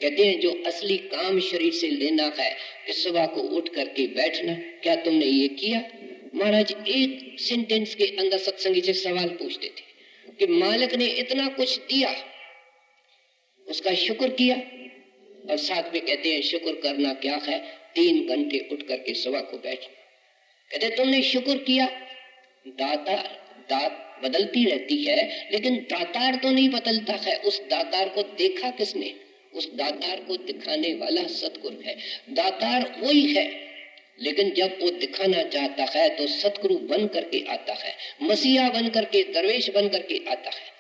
कहते हैं जो असली काम शरीर से लेना है कि सुबह को उठ करके बैठना। क्या तुमने ये किया? महाराज एक सेंटेंस के अंदर सत्संगी से सवाल पूछते थे कि मालिक ने इतना कुछ दिया, उसका शुक्र किया? और साथ में कहते हैं शुक्र करना क्या है? 3 घंटे उठ करके सुबह को बैठना। कहते तुमने शुक्र किया। दात बदलती रहती है लेकिन दातार तो नहीं बदलता है। उस दातार को देखा किसने? उस दातार को दिखाने वाला सतगुरु है। दातार वही है, लेकिन जब वो दिखाना चाहता है तो सतगुरु बन करके आता है, मसीहा बन करके, दरवेश बन करके आता है।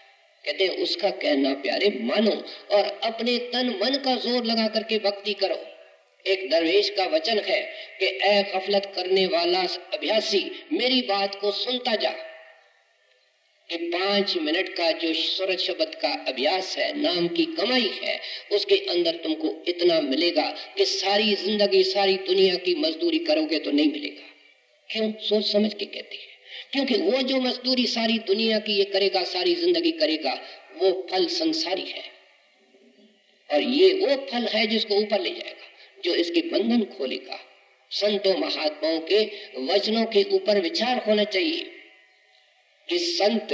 कहते हैं उसका कहना प्यारे मानो और अपने तन मन का जोर लगा करके भक्ति करो। एक दरवेश का वचन है कि ऐ गफलत करने वाला अभ्यासी, मेरी बात को सुनता जा, कि 5 मिनट का जो सूरज शब्द का अभ्यास है, नाम की कमाई है, उसके अंदर तुमको इतना मिलेगा कि सारी जिंदगी सारी दुनिया की मजदूरी करोगे तो नहीं मिलेगा। क्यों? सोच समझ के कहती है, क्योंकि वो जो मजदूरी सारी दुनिया की ये करेगा, सारी जिंदगी करेगा, वो फल संसारी है, और ये वो फल है जिसको ऊपर ले जाएगा, जो इसके बंधन खोलेगा। संतों महात्माओं के वचनों के ऊपर विचार होना चाहिए कि संत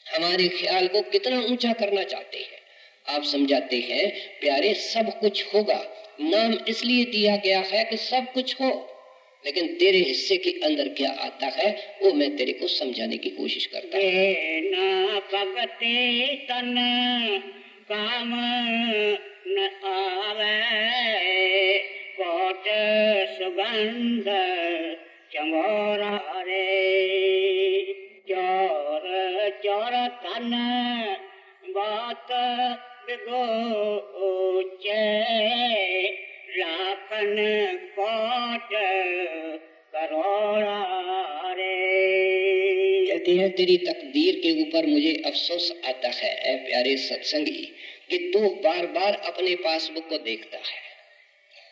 हमारे ख्याल को कितना ऊंचा करना चाहते हैं। आप समझाते हैं, प्यारे सब कुछ होगा, नाम इसलिए दिया गया है कि सब कुछ हो, लेकिन तेरे हिस्से के अंदर क्या आता है वो मैं तेरे को समझाने की कोशिश करता हूँ। ना पगते तन काम न आवे, कोट सुगंध चमोरा रे, चोर चोर तन बात बिगोचे, लाखन कोट करोड़ा रे। कहते हैं, तेरी तकदीर के ऊपर मुझे अफसोस आता है ऐ प्यारे सत्संगी, कि तू बार बार अपने पासबुक को देखता है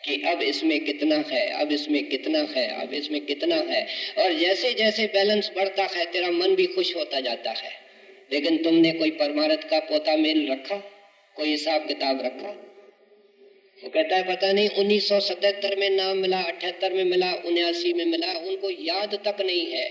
कि अब इसमें कितना है, अब इसमें कितना है, अब इसमें कितना है, और जैसे जैसे बैलेंस बढ़ता है तेरा मन भी खुश होता जाता है। लेकिन तुमने कोई परमार्थ का पोता मेल रखा, कोई हिसाब किताब रखा? वो कहता है पता नहीं 1977 में नाम मिला, 78 में मिला, 79 में मिला, उनको याद तक नहीं है।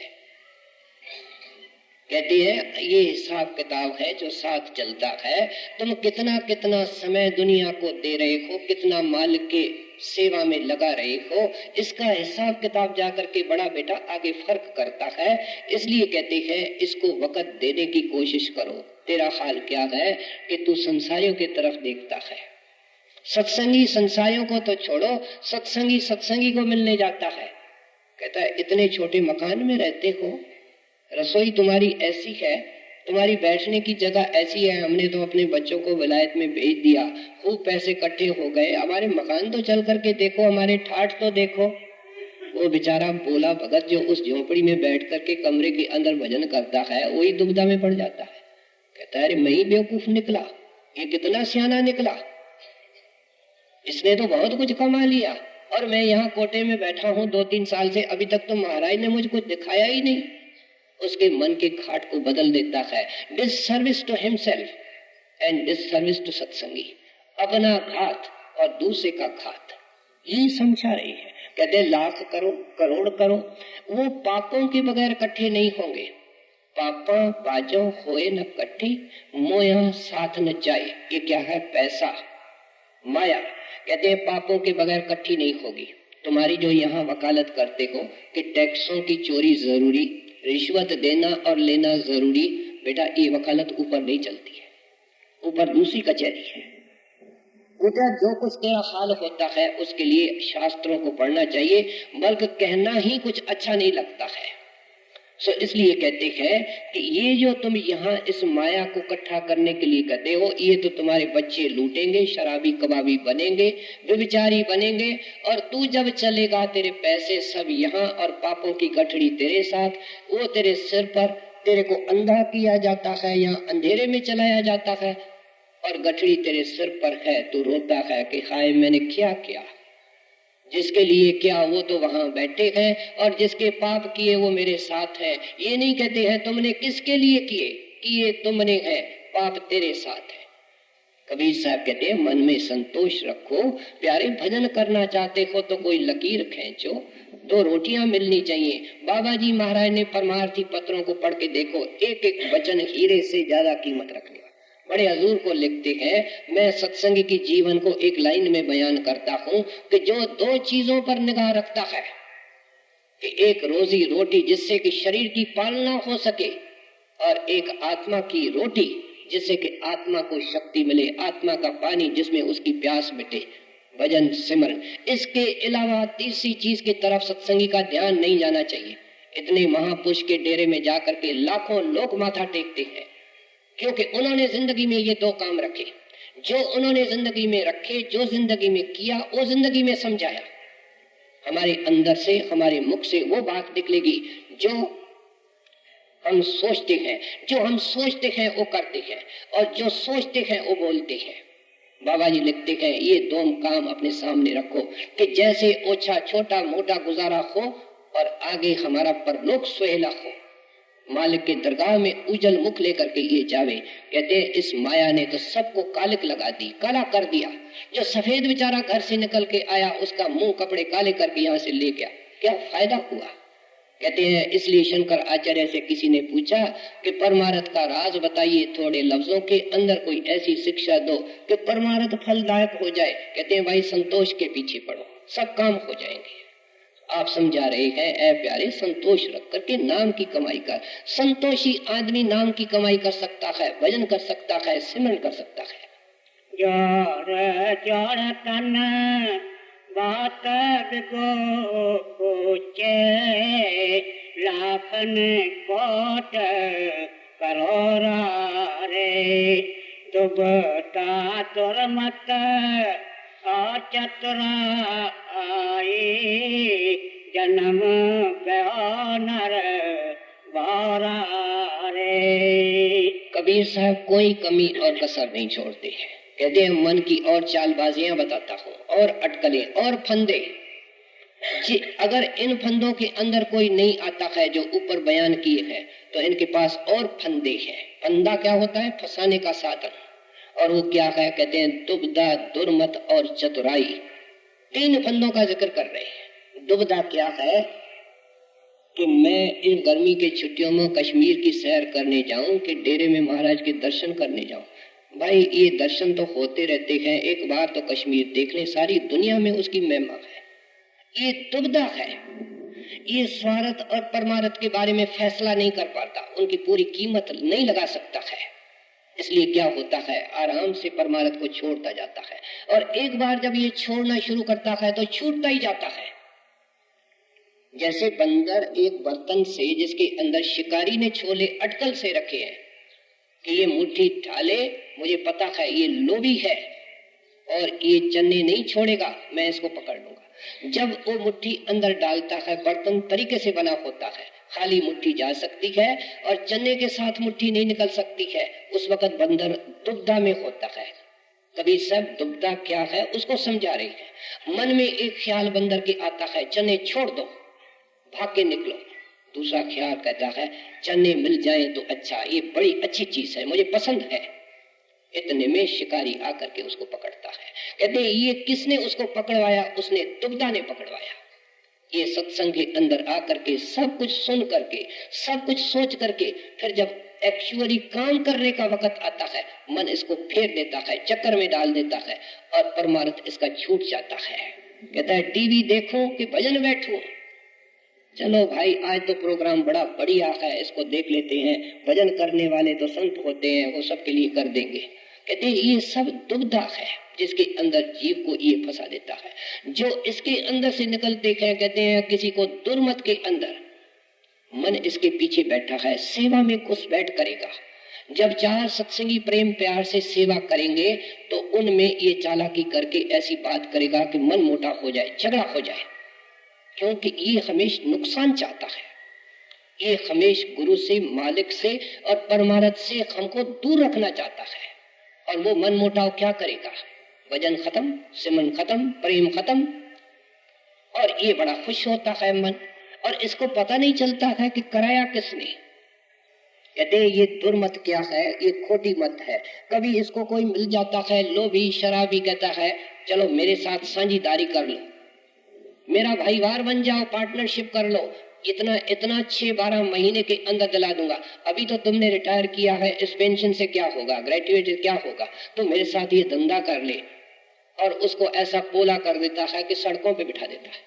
कहती है ये हिसाब किताब है जो साथ चलता है। तुम कितना कितना समय दुनिया को दे रहे हो, कितना माल के सेवा में लगा रहे हो, इसका हिसाब किताब जाकर के बड़ा बेटा आगे फर्क करता है। इसलिए कहते हैं इसको वक्त देने की कोशिश करो। तेरा हाल क्या है कि तू संसारियों की तरफ देखता है। सत्संगी संसारियों को तो छोड़ो, सत्संगी सत्संगी को मिलने जाता है। कहता है इतने छोटे मकान में रहते हो, रसोई तुम्हारी ऐसी है, तुम्हारी बैठने की जगह ऐसी है, हमने तो अपने बच्चों को विलायत में भेज दिया, खूब पैसे इकट्ठे हो गए, हमारे मकान तो चल करके देखो, हमारे ठाठ तो देखो। वो बेचारा बोला भगत जो उस झोपड़ी में बैठ करके कमरे के अंदर भजन करता है वही दुविधा में पड़ जाता है। कहता है अरे मैं ही बेवकूफ निकला, ये कितना सियाना निकला, इसने तो बहुत कुछ कमा लिया और मैं यहाँ कोटे में बैठा हूँ 2-3 साल से, अभी तक तो महाराज ने मुझको दिखाया ही नहीं। उसके मन के खाट को बदल देता है। Disservice to himself and disservice to सत्संगी, अपना घात और दूसरे का घात, यही समझा रही है। कहते हैं लाख करो करोड़ करो, वो पापों के बगैर इकट्ठे नहीं होंगे। पापा बाजो होए न कट्ठी, मोया साथ न जाए। ये क्या है? पैसा, माया। कहते हैं पापों के बगैर इकट्ठी नहीं होगी। तुम्हारी जो यहाँ वकालत करते हो कि टैक्सों की चोरी जरूरी, रिश्वत देना और लेना जरूरी, बेटा ये वकालत ऊपर नहीं चलती है, ऊपर दूसरी कचहरी है। बेटा जो कुछ तेरा हाल होता है उसके लिए शास्त्रों को पढ़ना चाहिए, बल्कि कहना ही कुछ अच्छा नहीं लगता है। सो इसलिए कहते हैं कि ये जो तुम यहाँ इस माया को इकट्ठा करने के लिए कहते हो, ये तो तुम्हारे बच्चे लूटेंगे, शराबी कबाबी बनेंगे, व्यभिचारी बनेंगे, और तू जब चलेगा तेरे पैसे सब यहाँ और पापों की गठड़ी तेरे साथ। वो तेरे सिर पर, तेरे को अंधा किया जाता है या अंधेरे में चलाया जाता है, और गठड़ी तेरे सिर पर है। तू रोता है कि हाय मैंने क्या किया। जिसके लिए क्या वो तो वहां बैठे हैं, और जिसके पाप किए वो मेरे साथ है। ये नहीं कहते हैं तुमने किसके लिए किए तुमने है, पाप तेरे साथ है। कबीर साहब कहते हैं मन में संतोष रखो, प्यारे भजन करना चाहते हो तो कोई लकीर खींचो, 2 रोटियां मिलनी चाहिए। बाबा जी महाराज ने परमार्थी पत्रों को पढ़ के देखो, एक एक वचन हीरे से ज्यादा कीमत रखने। बड़े हजूर को लिखते हैं, मैं सत्संगी की जीवन को एक लाइन में बयान करता हूँ कि जो 2 चीजों पर निगाह रखता है, कि एक रोजी रोटी जिससे कि शरीर की पालना हो सके, और एक आत्मा की रोटी जिससे कि आत्मा को शक्ति मिले, आत्मा का पानी जिसमें उसकी प्यास मिटे, भजन सिमरन। इसके अलावा तीसरी चीज की तरफ सत्संगी का ध्यान नहीं जाना चाहिए। इतने महापुरुष के डेरे में जाकर के लाखों लोग माथा टेकते हैं, क्योंकि उन्होंने जिंदगी में ये 2 काम रखे। जो उन्होंने जिंदगी में रखे, जो जिंदगी में किया, वो जिंदगी में समझाया। हमारे अंदर से, हमारे मुख से वो बात निकलेगी जो हम सोचते हैं, जो हम सोचते हैं वो करते हैं, और जो सोचते हैं वो बोलते हैं। बाबा जी लिखते हैं, ये दो काम अपने सामने रखो कि जैसे ओछा छोटा मोटा गुजारा हो और आगे हमारा परलोक सुहेला हो। मालिक के दरगाह में उजल मुख लेकर के ये जावे। कहते हैं इस माया ने तो सबको कालिक लगा दी, काला कर दिया। जो सफेद बेचारा घर से निकल के आया उसका मुंह कपड़े काले करके यहाँ से ले गया, क्या फायदा हुआ। कहते हैं इसलिए शंकर आचार्य से किसी ने पूछा कि परमार्थ का राज बताइए, थोड़े लफ्जों के अंदर कोई ऐसी शिक्षा दो कि परमार्थ फलदायक हो जाए। कहते हैं भाई संतोष के पीछे पड़ो, सब काम हो जाएंगे। आप समझा रहे हैं, ऐ प्यारे संतोष रख करके नाम की कमाई कर। संतोषी आदमी नाम की कमाई कर सकता है, भजन कर सकता है, सिमरन कर सकता है। जोर जोर तन बात गोचे लाखन कोट करोड़ा रे दुबता तुर मत चतुरा आई जन्म गयो नर बारा रे। कबीर साहब कोई कमी और कसर नहीं छोड़ते हैं। कहते हैं मन की और चालबाजियां बताता हूँ, और अटकलें और फंदे। जी अगर इन फंदों के अंदर कोई नहीं आता है जो ऊपर बयान किए हैं, तो इनके पास और फंदे हैं। फंदा क्या होता है? फंसाने का साधन। और वो क्या है? कहते हैं दुबदा, दुर्मत और चतुराई। तीन फंदों का जिक्र कर रहे हैं। दुबदा क्या है कि मैं इन गर्मी के छुट्टियों में कश्मीर की सैर करने जाऊं कि डेरे में महाराज के दर्शन करने जाऊं। भाई ये दर्शन तो होते रहते हैं, एक बार तो कश्मीर देख लें, सारी दुनिया में उसकी महिमा है। ये दुबदा है, ये स्वार्थ और परमार्थ के बारे में फैसला नहीं कर पाता, उनकी पूरी कीमत नहीं लगा सकता है। इसलिए क्या होता है, आराम से परमार्थ को छोड़ता जाता है, और एक बार जब ये छोड़ना शुरू करता है तो छूटता ही जाता है। जैसे बंदर एक बर्तन से जिसके अंदर शिकारी ने छोले अटकल से रखे हैं कि ये मुट्ठी डाले, मुझे पता है ये लोभी है और ये चन्ने नहीं छोड़ेगा, मैं इसको पकड़ लूंगा। जब वो मुट्ठी अंदर डालता है, बर्तन तरीके से बना होता है, खाली मुट्ठी जा सकती है और चन्ने के साथ मुट्ठी नहीं निकल सकती है, उस वक्त बंदर दुबदा में होता है। कबीर साहब दुबदा क्या है उसको समझा रही है। मन में एक ख्याल बंदर के आता है, चने छोड़ दो, भाग के निकलो। दूसरा ख्याल कहता है चने मिल जाए तो अच्छा, ये बड़ी अच्छी चीज है, मुझे पसंद है। इतने में शिकारी आकर के उसको पकड़ता है। कहते हैं ये किसने उसको पकड़वाया? उसने दुबदा ने पकड़वाया। ये सत्संग के अंदर आकर के सब कुछ सुन करके, सब कुछ सोच करके, फिर जब एक्चुअली काम करने का वक्त आता है, मन इसको फेर देता है, चक्कर में डाल देता है और परमार्थ इसका छूट जाता है। कहता है टीवी देखूं कि भजन बैठूं? चलो भाई आज तो प्रोग्राम बड़ा बढ़िया है, इसको देख लेते हैं, भजन करने वाले तो संत होते हैं, वो सबके लिए कर देंगे। कहते हैं ये सब दुबदा है जिसके अंदर जीव को ये फंसा देता है। जो इसके अंदर से निकलते हैं, कहते हैं किसी को दुर्मत के अंदर मन इसके पीछे बैठा है, सेवा में घुसपैठ करेगा। जब चार सत्संगी प्रेम प्यार से सेवा करेंगे तो उनमें ये चालाकी करके ऐसी बात करेगा कि मन मोटा हो जाए, झगड़ा हो जाए, क्योंकि ये हमेशा नुकसान चाहता है। ये हमेशा गुरु से, मालिक से और परमार्थ से हमको दूर रखना चाहता है। और वो मन मोटाव क्या करेगा? वजन खत्म, सिमरन खत्म, प्रेम खत्म, और ये बड़ा खुश होता है मन, और इसको पता नहीं चलता है कि कराया किसने। कहते हैं ये दुर्मत क्या है? ये खोटी मत है। कभी इसको कोई मिल जाता है लोभी शराबी, कहता है चलो मेरे साथ साझीदारी कर लो, मेरा भाईवार बन जाओ, पार्टनरशिप कर लो, इतना इतना 6-12 महीने के अंदर दिला दूंगा। अभी तो तुमने रिटायर किया है, इस पेंशन से क्या होगा, ग्रेजुएट से क्या होगा, तो मेरे साथ ये धंधा कर ले। और उसको ऐसा पोला कर देता है कि सड़कों पे बिठा देता है,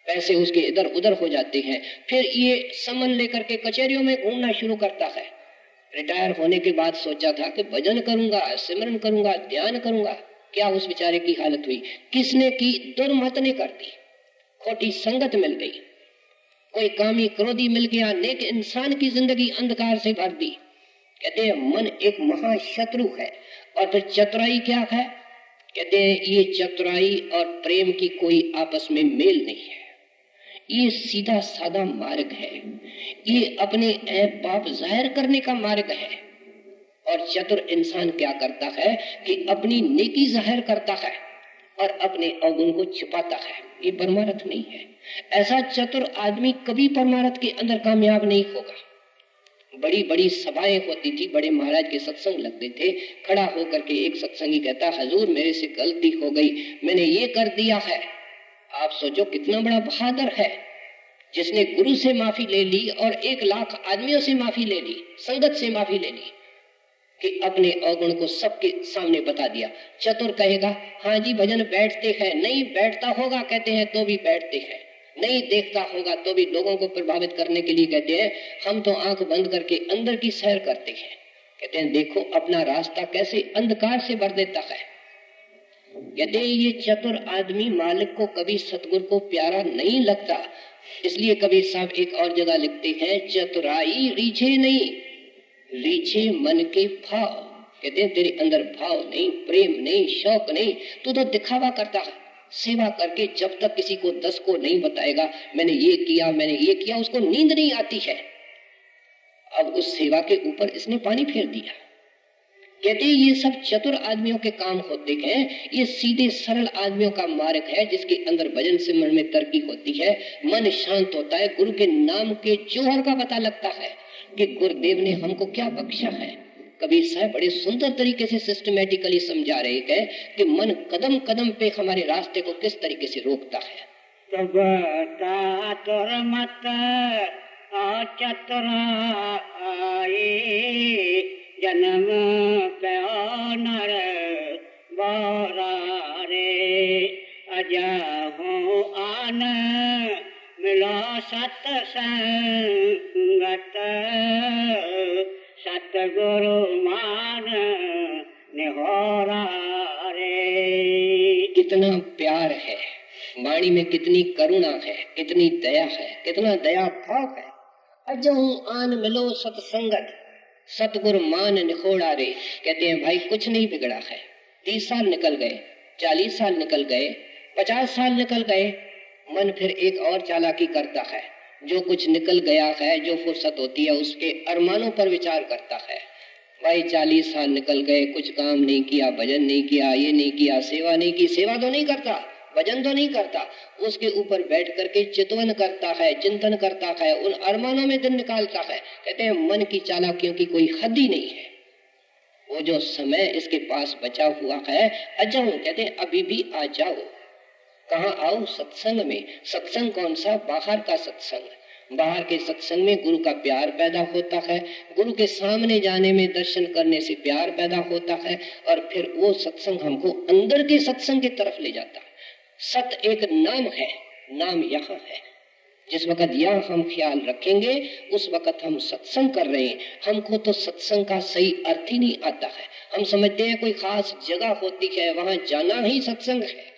पैसे उसके इधर उधर हो जाते हैं। फिर ये समन लेकर के कचहरियों में घूमना शुरू करता है। रिटायर होने के बाद सोचा था कि भजन करूंगा, सिमरन करूंगा, ध्यान करूंगा, क्या उस बेचारे की हालत हुई? किसने की? दुर्मत ने कर दी। खोटी संगत मिल गई, कोई कामी क्रोधी मिल गया, नेक इंसान की जिंदगी अंधकार से भर दी। कहते हैं मन एक महाशत्रु है। और फिर चतुराई क्या है? कहते हैं ये चतुराई और प्रेम की कोई आपस में मेल नहीं है, ये सीधा साधा मार्ग है, ये अपने ऐब पाप जाहिर करने का मार्ग है। और चतुर इंसान क्या करता है कि अपनी नेकी जाहिर करता है और अपने अवगुण को छिपाता है, ये परमार्थ नहीं है। ऐसा चतुर आदमी कभी परमार्थ के अंदर कामयाब नहीं होगा। बड़ी बड़ी सभाएं होती थी, बड़े महाराज के सत्संग लगते थे, खड़ा होकर के एक सत्संगी कहता, हजूर मेरे से गलती हो गई, मैंने ये कर दिया है। आप सोचो कितना बड़ा बहादुर है जिसने गुरु से माफी ले ली और 1 लाख आदमियों से माफी ले ली, संगत से माफी ले ली, कि अपने अवगुण को सबके सामने बता दिया। चतुर कहेगा हाँ जी भजन बैठते हैं, नहीं बैठता होगा कहते हैं तो भी बैठते हैं, नहीं देखता होगा तो भी लोगों को प्रभावित करने के लिए कहते हैं हम तो आंख बंद करके अंदर की सैर करते हैं। कहते हैं देखो अपना रास्ता कैसे अंधकार से भर देता है। कहते हैं ये चतुर आदमी मालिक को कभी सतगुरु को प्यारा नहीं लगता, इसलिए कबीर साहब एक और जगह लिखते हैं, चतुराई रीझे नहीं, रीझे मन के भाव। कहते हैं तेरे अंदर भाव नहीं, प्रेम नहीं, शौक नहीं, तू तो दिखावा करता है। सेवा करके जब तक किसी को 10 को नहीं बताएगा मैंने ये किया मैंने ये किया, उसको नींद नहीं आती है। अब उस सेवा के ऊपर इसने पानी फेर दिया। कहते हैं ये सब चतुर आदमियों के काम होते हैं, ये सीधे सरल आदमियों का मार्ग है जिसके अंदर भजन सिमरन में तरक्की होती है, मन शांत होता है, गुरु के नाम के जोहर का पता लगता है कि गुरुदेव ने हमको क्या बख्शा है। कबीर साहब बड़े सुंदर तरीके से सिस्टमेटिकली समझा रहे हैं कि मन कदम कदम पे हमारे रास्ते को किस तरीके से रोकता है। जन्म प्यार बारा रे अजाहो आन मिला सत्संगत सतगुरु मान निहोरा रे। कितना प्यार है वाणी में, कितनी करुणा है, कितनी दया है, कितना दया भाव है। अजहू आन मिलो सत्संगत सतगुरु मान निखोड़ा रे। कहते हैं भाई कुछ नहीं बिगड़ा है, 30 साल निकल गए, 40 साल निकल गए, 50 साल निकल गए, मन फिर एक और चालाकी करता है। जो कुछ निकल गया है, जो फुर्सत होती है उसके अरमानों पर विचार करता है। भाई 40 साल निकल गए, कुछ काम नहीं किया, भजन नहीं किया, ये नहीं किया, सेवा नहीं की, सेवा तो नहीं करता, भजन तो नहीं करता, उसके ऊपर बैठ करके चितवन करता है, चिंतन करता है, उन अरमानों में दिन निकालता है। कहते हैं मन की चालाकियों की कोई हद ही नहीं है। वो जो समय इसके पास बचा हुआ है, अजाओ कहते हैं अभी भी आ जाओ। कहाँ आओ? सत्संग में। सत्संग कौन सा? बाहर का सत्संग। बाहर के सत्संग में गुरु का प्यार पैदा होता है, गुरु के सामने जाने में, दर्शन करने से प्यार पैदा होता है, और फिर वो सत्संग हमको अंदर के सत्संग की तरफ ले जाता है। सत एक नाम है, नाम यहाँ है। जिस वक्त यहाँ हम ख्याल रखेंगे उस वक्त हम सत्संग कर रहे हैं। हमको तो सत्संग का सही अर्थ ही नहीं आता है। हम समझते हैं कोई खास जगह होती है, वहां जाना ही सत्संग है।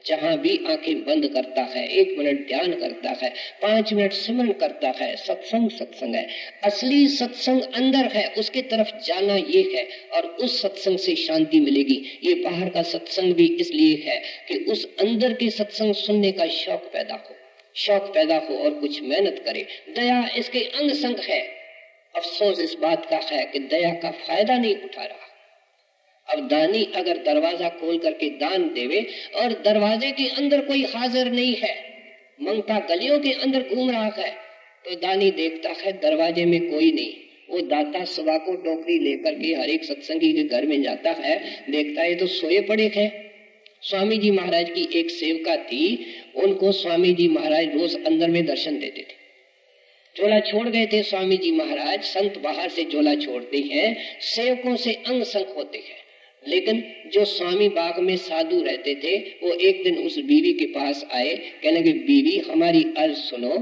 जहां भी आंखें बंद करता है, 1 मिनट ध्यान करता है, 5 मिनट सिमरन करता है, सत्संग सत्संग है। असली सत्संग अंदर है, उसके तरफ जाना ये है, और उस सत्संग से शांति मिलेगी। ये बाहर का सत्संग भी इसलिए है कि उस अंदर के सत्संग सुनने का शौक पैदा हो, शौक पैदा हो और कुछ मेहनत करे। दया इसके अंग संग है। अफसोस इस बात का है कि दया का फायदा नहीं उठा रहा। अब दानी अगर दरवाजा खोल करके दान देवे और दरवाजे के अंदर कोई हाजिर नहीं है, मंगता गलियों के अंदर घूम रहा है, तो दानी देखता है दरवाजे में कोई नहीं। वो दाता सुबह को टोकरी लेकर के हर एक सत्संगी के घर में जाता है, देखता है तो सोए पड़े हैं। स्वामी जी महाराज की एक सेवका थी, उनको स्वामी जी महाराज रोज अंदर में दर्शन देते थे। झोला छोड़ गए थे स्वामी जी महाराज। संत बाहर से झोला छोड़ते हैं, सेवकों से अंग संग होते हैं। लेकिन जो स्वामी बाग में साधु रहते थे, वो एक दिन उस बीवी के पास आए, कहने लगे बीवी हमारी अर्ज सुनो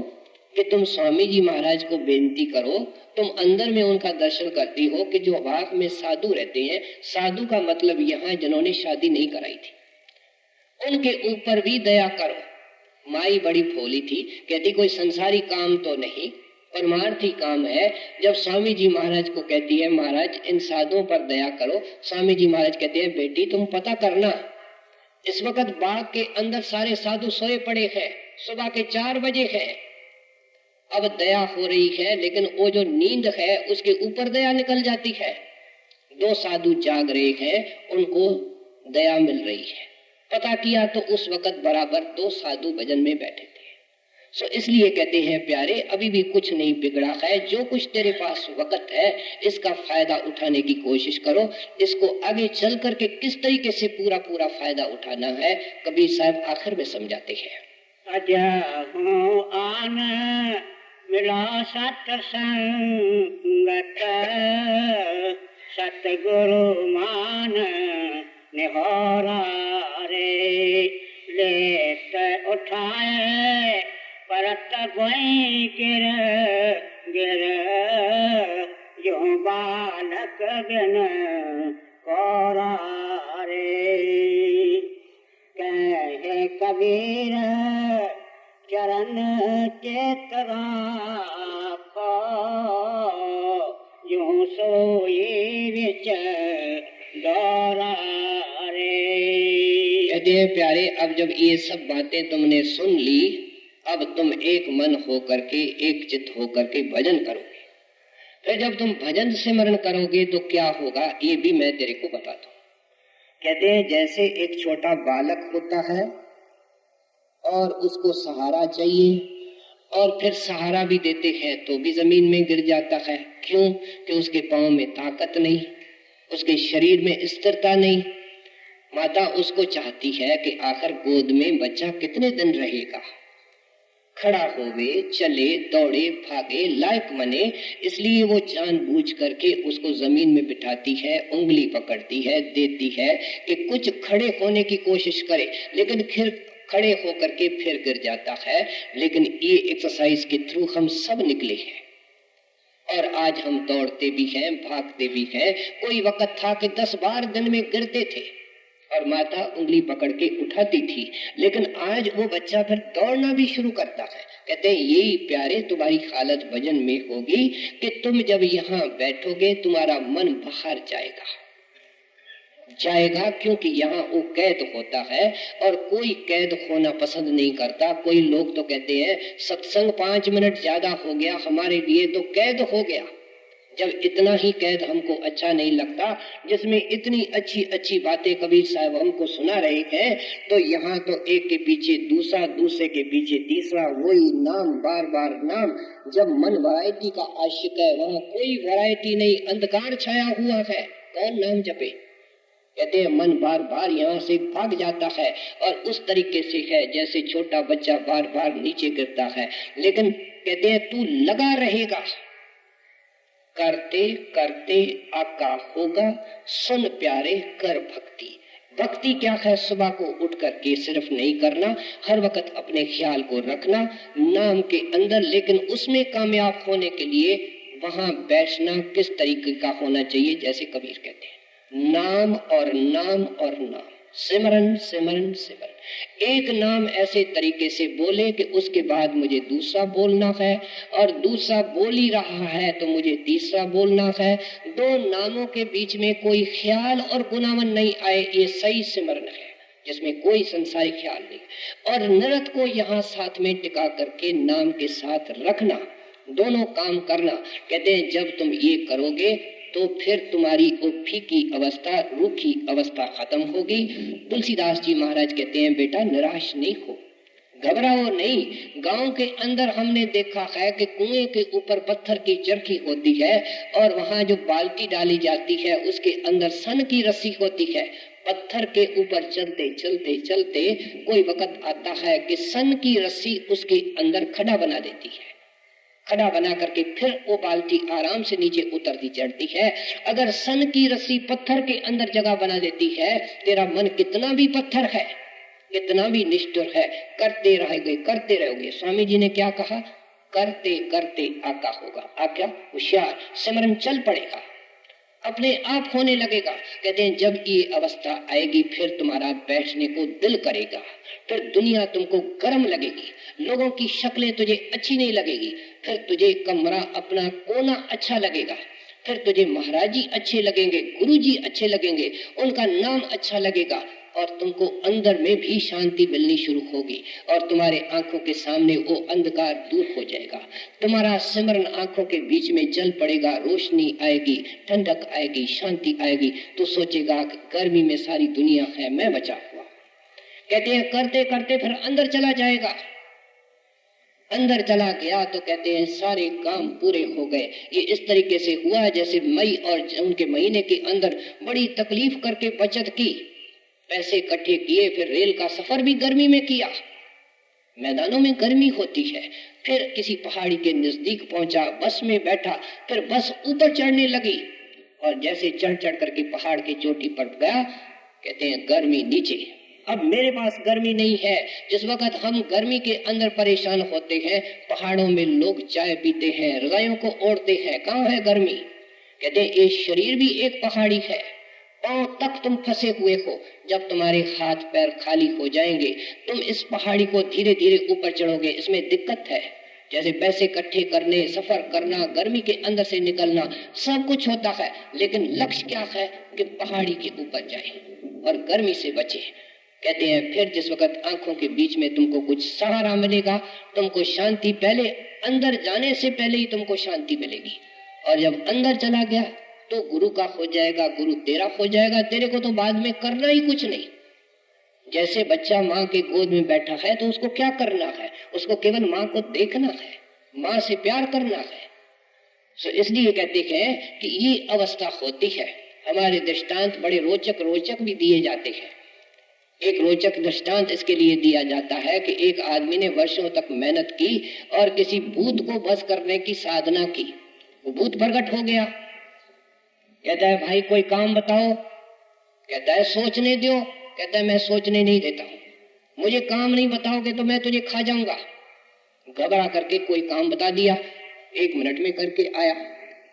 कि तुम स्वामी जी महाराज को बेनती करो, तुम अंदर में उनका दर्शन करती हो कि जो बाग में साधु रहते हैं, साधु का मतलब यहाँ जिन्होंने शादी नहीं कराई थी, उनके ऊपर भी दया करो। माई बड़ी भोली थी, कहती कोई संसारी काम तो नहीं, परमार्थी काम है। जब स्वामी जी महाराज को कहती है महाराज इन साधुओं पर दया करो, स्वामी जी महाराज कहते हैं बेटी तुम पता करना, इस वक्त बाग के अंदर सारे साधु सोए पड़े हैं, सुबह के 4 बजे है, अब दया हो रही है लेकिन वो जो नींद है उसके ऊपर दया निकल जाती है। 2 साधु जाग रहे हैं, उनको दया मिल रही है। पता किया तो उस वक्त बराबर 2 साधु भजन में बैठे थे। सो इसलिए कहते हैं प्यारे अभी भी कुछ नहीं बिगड़ा है, जो कुछ तेरे पास वक्त है इसका फायदा उठाने की कोशिश करो। इसको आगे चल करके किस तरीके से पूरा पूरा फायदा उठाना है कबीर साहब आखिर में समझाते हैं। अजहु आन मिला सत्संगत, सतगुरु मान निहोरा रे, लेत उठाए परत गोई गिर गिर, जो बालक बिन कोरा रे। कहे कबीर चरण चेत राखो, यूं सोई विच दौरा रे। कहते हैं प्यारे अब जब ये सब बातें तुमने सुन ली, अब तुम एक मन होकर के एक चित्त होकर के भजन करोगे। फिर जब तुम भजन सिमरन करोगे तो क्या होगा ये भी मैं तेरे को बता दूं। कहते हैं जैसे एक छोटा बालक होता है और उसको सहारा चाहिए और फिर सहारा भी देते हैं तो भी जमीन में गिर जाता है। क्यों? कि उसके पांव में ताकत नहीं, उसके शरीर में स्थिरता नहीं। माता उसको चाहती है कि आखिर गोद में बच्चा कितने दिन रहेगा, खड़ा होवे, चले, दौड़े, भागे, लायक बने, इसलिए वो जानबूझ करके उसको जमीन में बिठाती है, उंगली पकड़ती है, देती है कि कुछ खड़े होने की कोशिश करे, लेकिन फिर खड़े होकर के फिर गिर जाता है। लेकिन ये एक्सरसाइज के थ्रू हम सब निकले हैं और आज हम दौड़ते भी हैं, भागते भी हैं। कोई वक्त था कि 10 बार दिन में गिरते थे और माता उंगली पकड़ के उठाती थी, लेकिन आज वो बच्चा फिर दौड़ना भी शुरू करता है। कहते हैं यही प्यारे तुम्हारी हालत भजन में होगी कि तुम जब यहाँ बैठोगे तुम्हारा मन बाहर जाएगा, क्योंकि यहाँ वो कैद होता है और कोई कैद होना पसंद नहीं करता। कोई लोग तो कहते हैं सत्संग 5 मिनट ज्यादा हो गया, हमारे लिए तो कैद हो गया। जब इतना ही कैद हमको अच्छा नहीं लगता, जिसमें इतनी अच्छी अच्छी बातें कबीर साहब हमको सुना रहे हैं, तो यहाँ तो एक के पीछे दूसरा, दूसरे के पीछे तीसरा, वही नाम, बार बार नाम। जब मन वैरायटी का आशिक है वहाँ कोई वैरायटी नहीं, अंधकार छाया हुआ है, कौन नाम जपे। कहते हैं मन बार बार यहाँ से भाग जाता है और उस तरीके से है जैसे छोटा बच्चा बार बार नीचे गिरता है। लेकिन कहते हैं तू लगा रहेगा, करते करते आका होगा, सुन प्यारे कर भक्ति। भक्ति क्या है? सुबह को उठ करके सिर्फ नहीं करना, हर वक्त अपने ख्याल को रखना नाम के अंदर, लेकिन उसमें कामयाब होने के लिए वहां बैठना किस तरीके का होना चाहिए। जैसे कबीर कहते हैं नाम और नाम और नाम, सिमरन सिमरन सिमरन। एक नाम ऐसे तरीके से बोले कि उसके बाद मुझे दूसरा बोलना है, और दूसरा बोल ही रहा है तो मुझे तीसरा बोलना है। 2 नामों के बीच में कोई ख्याल और गुनावन नहीं आए, ये सही सिमरन है जिसमें कोई संसारिक ख्याल नहीं। और नरत को यहाँ साथ में टिका करके नाम के साथ रखना, दोनों काम करना। कहते हैं जब तुम ये करोगे तो फिर तुम्हारी वो फीकी अवस्था, रूखी अवस्था खत्म होगी। तुलसीदास जी महाराज कहते हैं बेटा निराश नहीं हो, घबराओ नहीं। गांव के अंदर हमने देखा है कि कुएं के ऊपर पत्थर की चरखी होती है और वहां जो बाल्टी डाली जाती है उसके अंदर सन की रस्सी होती है। पत्थर के ऊपर चलते चलते चलते कोई वक्त आता है कि सन की रस्सी उसके अंदर खड़ा बना देती है। खड़ा बना करके फिर वो बाल्टी आराम से नीचे उतरती चढ़ती है। अगर सन की रस्सी पत्थर के अंदर जगह बना देती है, तेरा मन कितना भी पत्थर है, कितना भी निष्ठुर है, करते रहोगे करते रहोगे। स्वामी जी ने क्या कहा? करते करते आका होगा। आका होशियार, सिमरन चल पड़ेगा। अपने आप होने लगेगा। कहते हैं जब ये अवस्था आएगी फिर तुम्हारा बैठने को दिल करेगा, फिर दुनिया तुमको गर्म लगेगी, लोगों की शक्लें तुझे अच्छी नहीं लगेगी, फिर तुझे कमरा अपना कोना अच्छा लगेगा, फिर तुझे महाराज जी अच्छे लगेंगे, गुरु जी अच्छे लगेंगे, उनका नाम अच्छा लगेगा और तुमको अंदर में भी शांति मिलनी शुरू होगी और तुम्हारे आंखों के सामने वो अंधकार दूर हो जाएगा। तुम्हारा सिमरन आंखों के बीच में जल पड़ेगा, रोशनी आएगी, ठंडक आएगी, शांति आएगी। तो सोचेगा कि गर्मी में सारी दुनिया है, मैं बचा हुआ। कहते हैं करते करते फिर अंदर चला जाएगा। अंदर चला गया तो कहते हैं सारे काम पूरे हो गए। ये इस तरीके से हुआ जैसे मई और जून के महीने के अंदर बड़ी तकलीफ करके बचत की, पैसे इकट्ठे किए, फिर रेल का सफर भी गर्मी में किया, मैदानों में गर्मी होती है, फिर किसी पहाड़ी के नजदीक पहुंचा, बस में बैठा, फिर बस ऊपर चढ़ने लगी और जैसे चढ़ चढ़ करके पहाड़ की चोटी पर गया, कहते हैं गर्मी नीचे। अब मेरे पास गर्मी नहीं है। जिस वक्त हम गर्मी के अंदर परेशान होते हैं, पहाड़ों में लोग चाय पीते हैं, रजाइयों को ओढ़ते हैं, कहाँ है गर्मी? कहते हैं ये शरीर भी एक पहाड़ी है, पांव तक तुम फंसे हुए हो। जब तुम्हारे हाथ पैर खाली हो जाएंगे तुम इस पहाड़ी को धीरे धीरे ऊपर चढ़ोगे। इसमें दिक्कत है, जैसे पैसे इकट्ठे करने, सफर करना, गर्मी के अंदर से निकलना, सब कुछ होता है, लेकिन लक्ष्य क्या है कि पहाड़ी के ऊपर जाए और गर्मी से बचे। कहते हैं फिर जिस वक्त आंखों के बीच में तुमको कुछ सहारा मिलेगा, तुमको शांति, पहले अंदर जाने से पहले ही तुमको शांति मिलेगी और जब अंदर चला गया तो गुरु का हो जाएगा, गुरु तेरा हो जाएगा, तेरे को तो बाद में करना ही कुछ नहीं। जैसे बच्चा माँ के गोद में बैठा है तो उसको क्या करना है? उसको केवल माँ को देखना है, माँ से प्यार करना है। तो इसलिए कहते हैं कि ये अवस्था होती है। हमारे दृष्टांत बड़े रोचक रोचक भी दिए जाते हैं। एक रोचक दृष्टांत इसके लिए दिया जाता है कि एक आदमी ने वर्षों तक मेहनत की और किसी भूत को बस करने की साधना की। वो भूत प्रकट हो गया। कहता है भाई कोई काम बताओ। कहता है सोचने दो। कहता है मैं सोचने नहीं देता हूँ, मुझे काम नहीं बताओगे तो मैं तुझे खा जाऊंगा। घबरा करके कोई काम बता दिया, 1 मिनट में करके आया।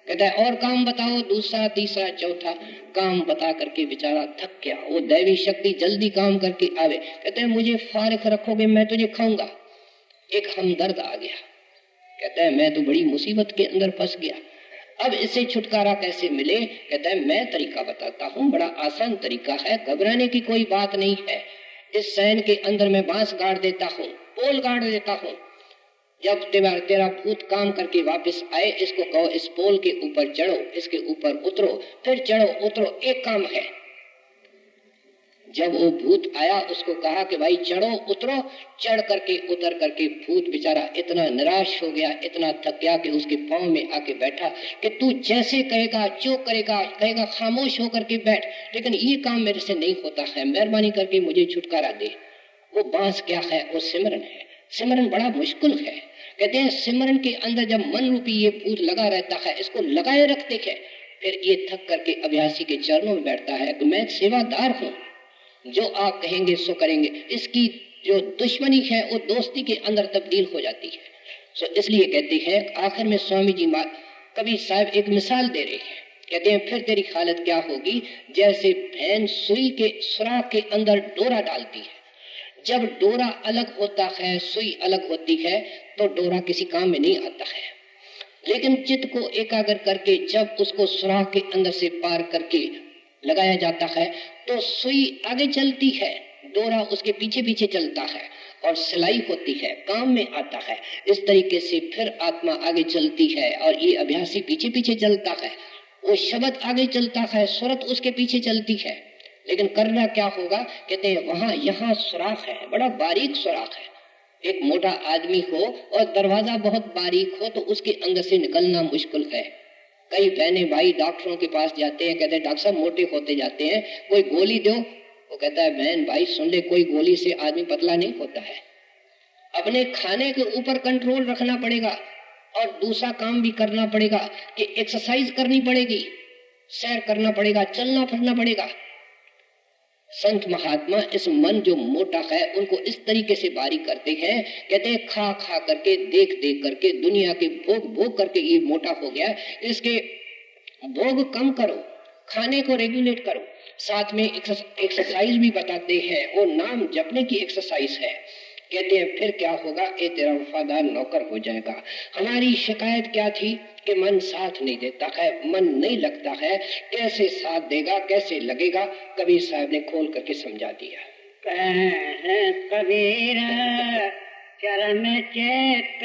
कहता है और काम बताओ, दूसरा, तीसरा, चौथा काम बता करके बेचारा थक गया। वो दैवी शक्ति जल्दी काम करके आवे। कहते हैं मुझे फारिग रखोगे मैं तुझे खाऊंगा। एक हमदर्द आ गया। कहता है मैं तो बड़ी मुसीबत के अंदर फंस गया, अब इससे छुटकारा कैसे मिले? कहता है मैं तरीका बताता हूँ, बड़ा आसान तरीका है, घबराने की कोई बात नहीं है। इस सैन के अंदर मैं बांस गाड़ देता हूँ, पोल गाड़ देता हूँ। जब तेरा भूत काम करके वापस आए, इसको कहो इस पोल के ऊपर चढ़ो, इसके ऊपर उतरो, फिर चढ़ो उतरो, एक काम है। जब वो भूत आया उसको कहा कि भाई चढ़ो उतरो, चढ़ करके उतर करके भूत बेचारा इतना निराश हो गया, इतना थक गया कि उसके पांव में आके बैठा कि तू जैसे कहेगा जो करेगा, कहेगा खामोश होकर के बैठ, लेकिन ये काम मेरे से नहीं होता है, मेहरबानी करके मुझे छुटकारा दे। वो बांस क्या है? वो सिमरन है। सिमरन बड़ा मुश्किल है। कहते हैं सिमरन के अंदर जब मन रूपी ये भूत लगा रहता है, इसको लगाए रखते हैं, फिर ये थक करके अभ्यासी के चरणों में बैठता है कि मैं सेवादार हूँ, जो आप कहेंगे सो करेंगे। इसकी जो दुश्मनी है वो दोस्ती के अंदर तब्दील हो जाती है। सो इसलिए कहते हैं, आखिर में स्वामी जी कबीर साहब एक मिसाल दे रहे हैं। कहते हैं फिर तेरी हालत क्या होगी? जैसे भैंस सुई के सुराख के अंदर डोरा डालती है, जब डोरा अलग होता है, सुई अलग होती है, तो डोरा किसी काम में नहीं आता है। लेकिन चित्त को एकाग्र करके जब उसको सुराख के अंदर से पार करके लगाया जाता है तो सुई आगे चलती है, डोरा उसके पीछे पीछे चलता है और सिलाई होती है, काम में आता है। इस तरीके से फिर आत्मा आगे चलती है और ये अभ्यासी पीछे पीछे चलता है, वो शब्द आगे चलता है, सुरत उसके पीछे चलती है। लेकिन करना क्या होगा? कहते हैं वहां यहाँ सुराख है, बड़ा बारीक सुराख है। एक मोटा आदमी हो और दरवाजा बहुत बारीक हो तो उसके अंदर से निकलना मुश्किल है। कई बहने भाई डॉक्टरों के पास जाते हैं, कहते हैं डॉक्टर साहब मोटे होते जाते हैं, कोई गोली दो। वो कहता है बहन भाई सुन ले, कोई गोली से आदमी पतला नहीं होता है। अपने खाने के ऊपर कंट्रोल रखना पड़ेगा और दूसरा काम भी करना पड़ेगा कि एक्सरसाइज करनी पड़ेगी, सैर करना पड़ेगा, चलना फिरना पड़ेगा। संत महात्मा इस मन जो मोटा है उनको इस तरीके से बारीक करते हैं। कहते हैं खा खा करके, देख देख करके, दुनिया के भोग भोग करके ये मोटा हो गया, इसके भोग कम करो, खाने को रेगुलेट करो, साथ में एक्सरसाइज भी बताते हैं, वो नाम जपने की एक्सरसाइज है। कहते हैं फिर क्या होगा, ये तेरा वफादार नौकर हो जाएगा। हमारी शिकायत क्या थी कि मन साथ नहीं देता है, मन नहीं लगता है, कैसे साथ देगा, कैसे लगेगा। कबीर साहब ने खोल करके समझा दिया। कह कबीर चरण चेत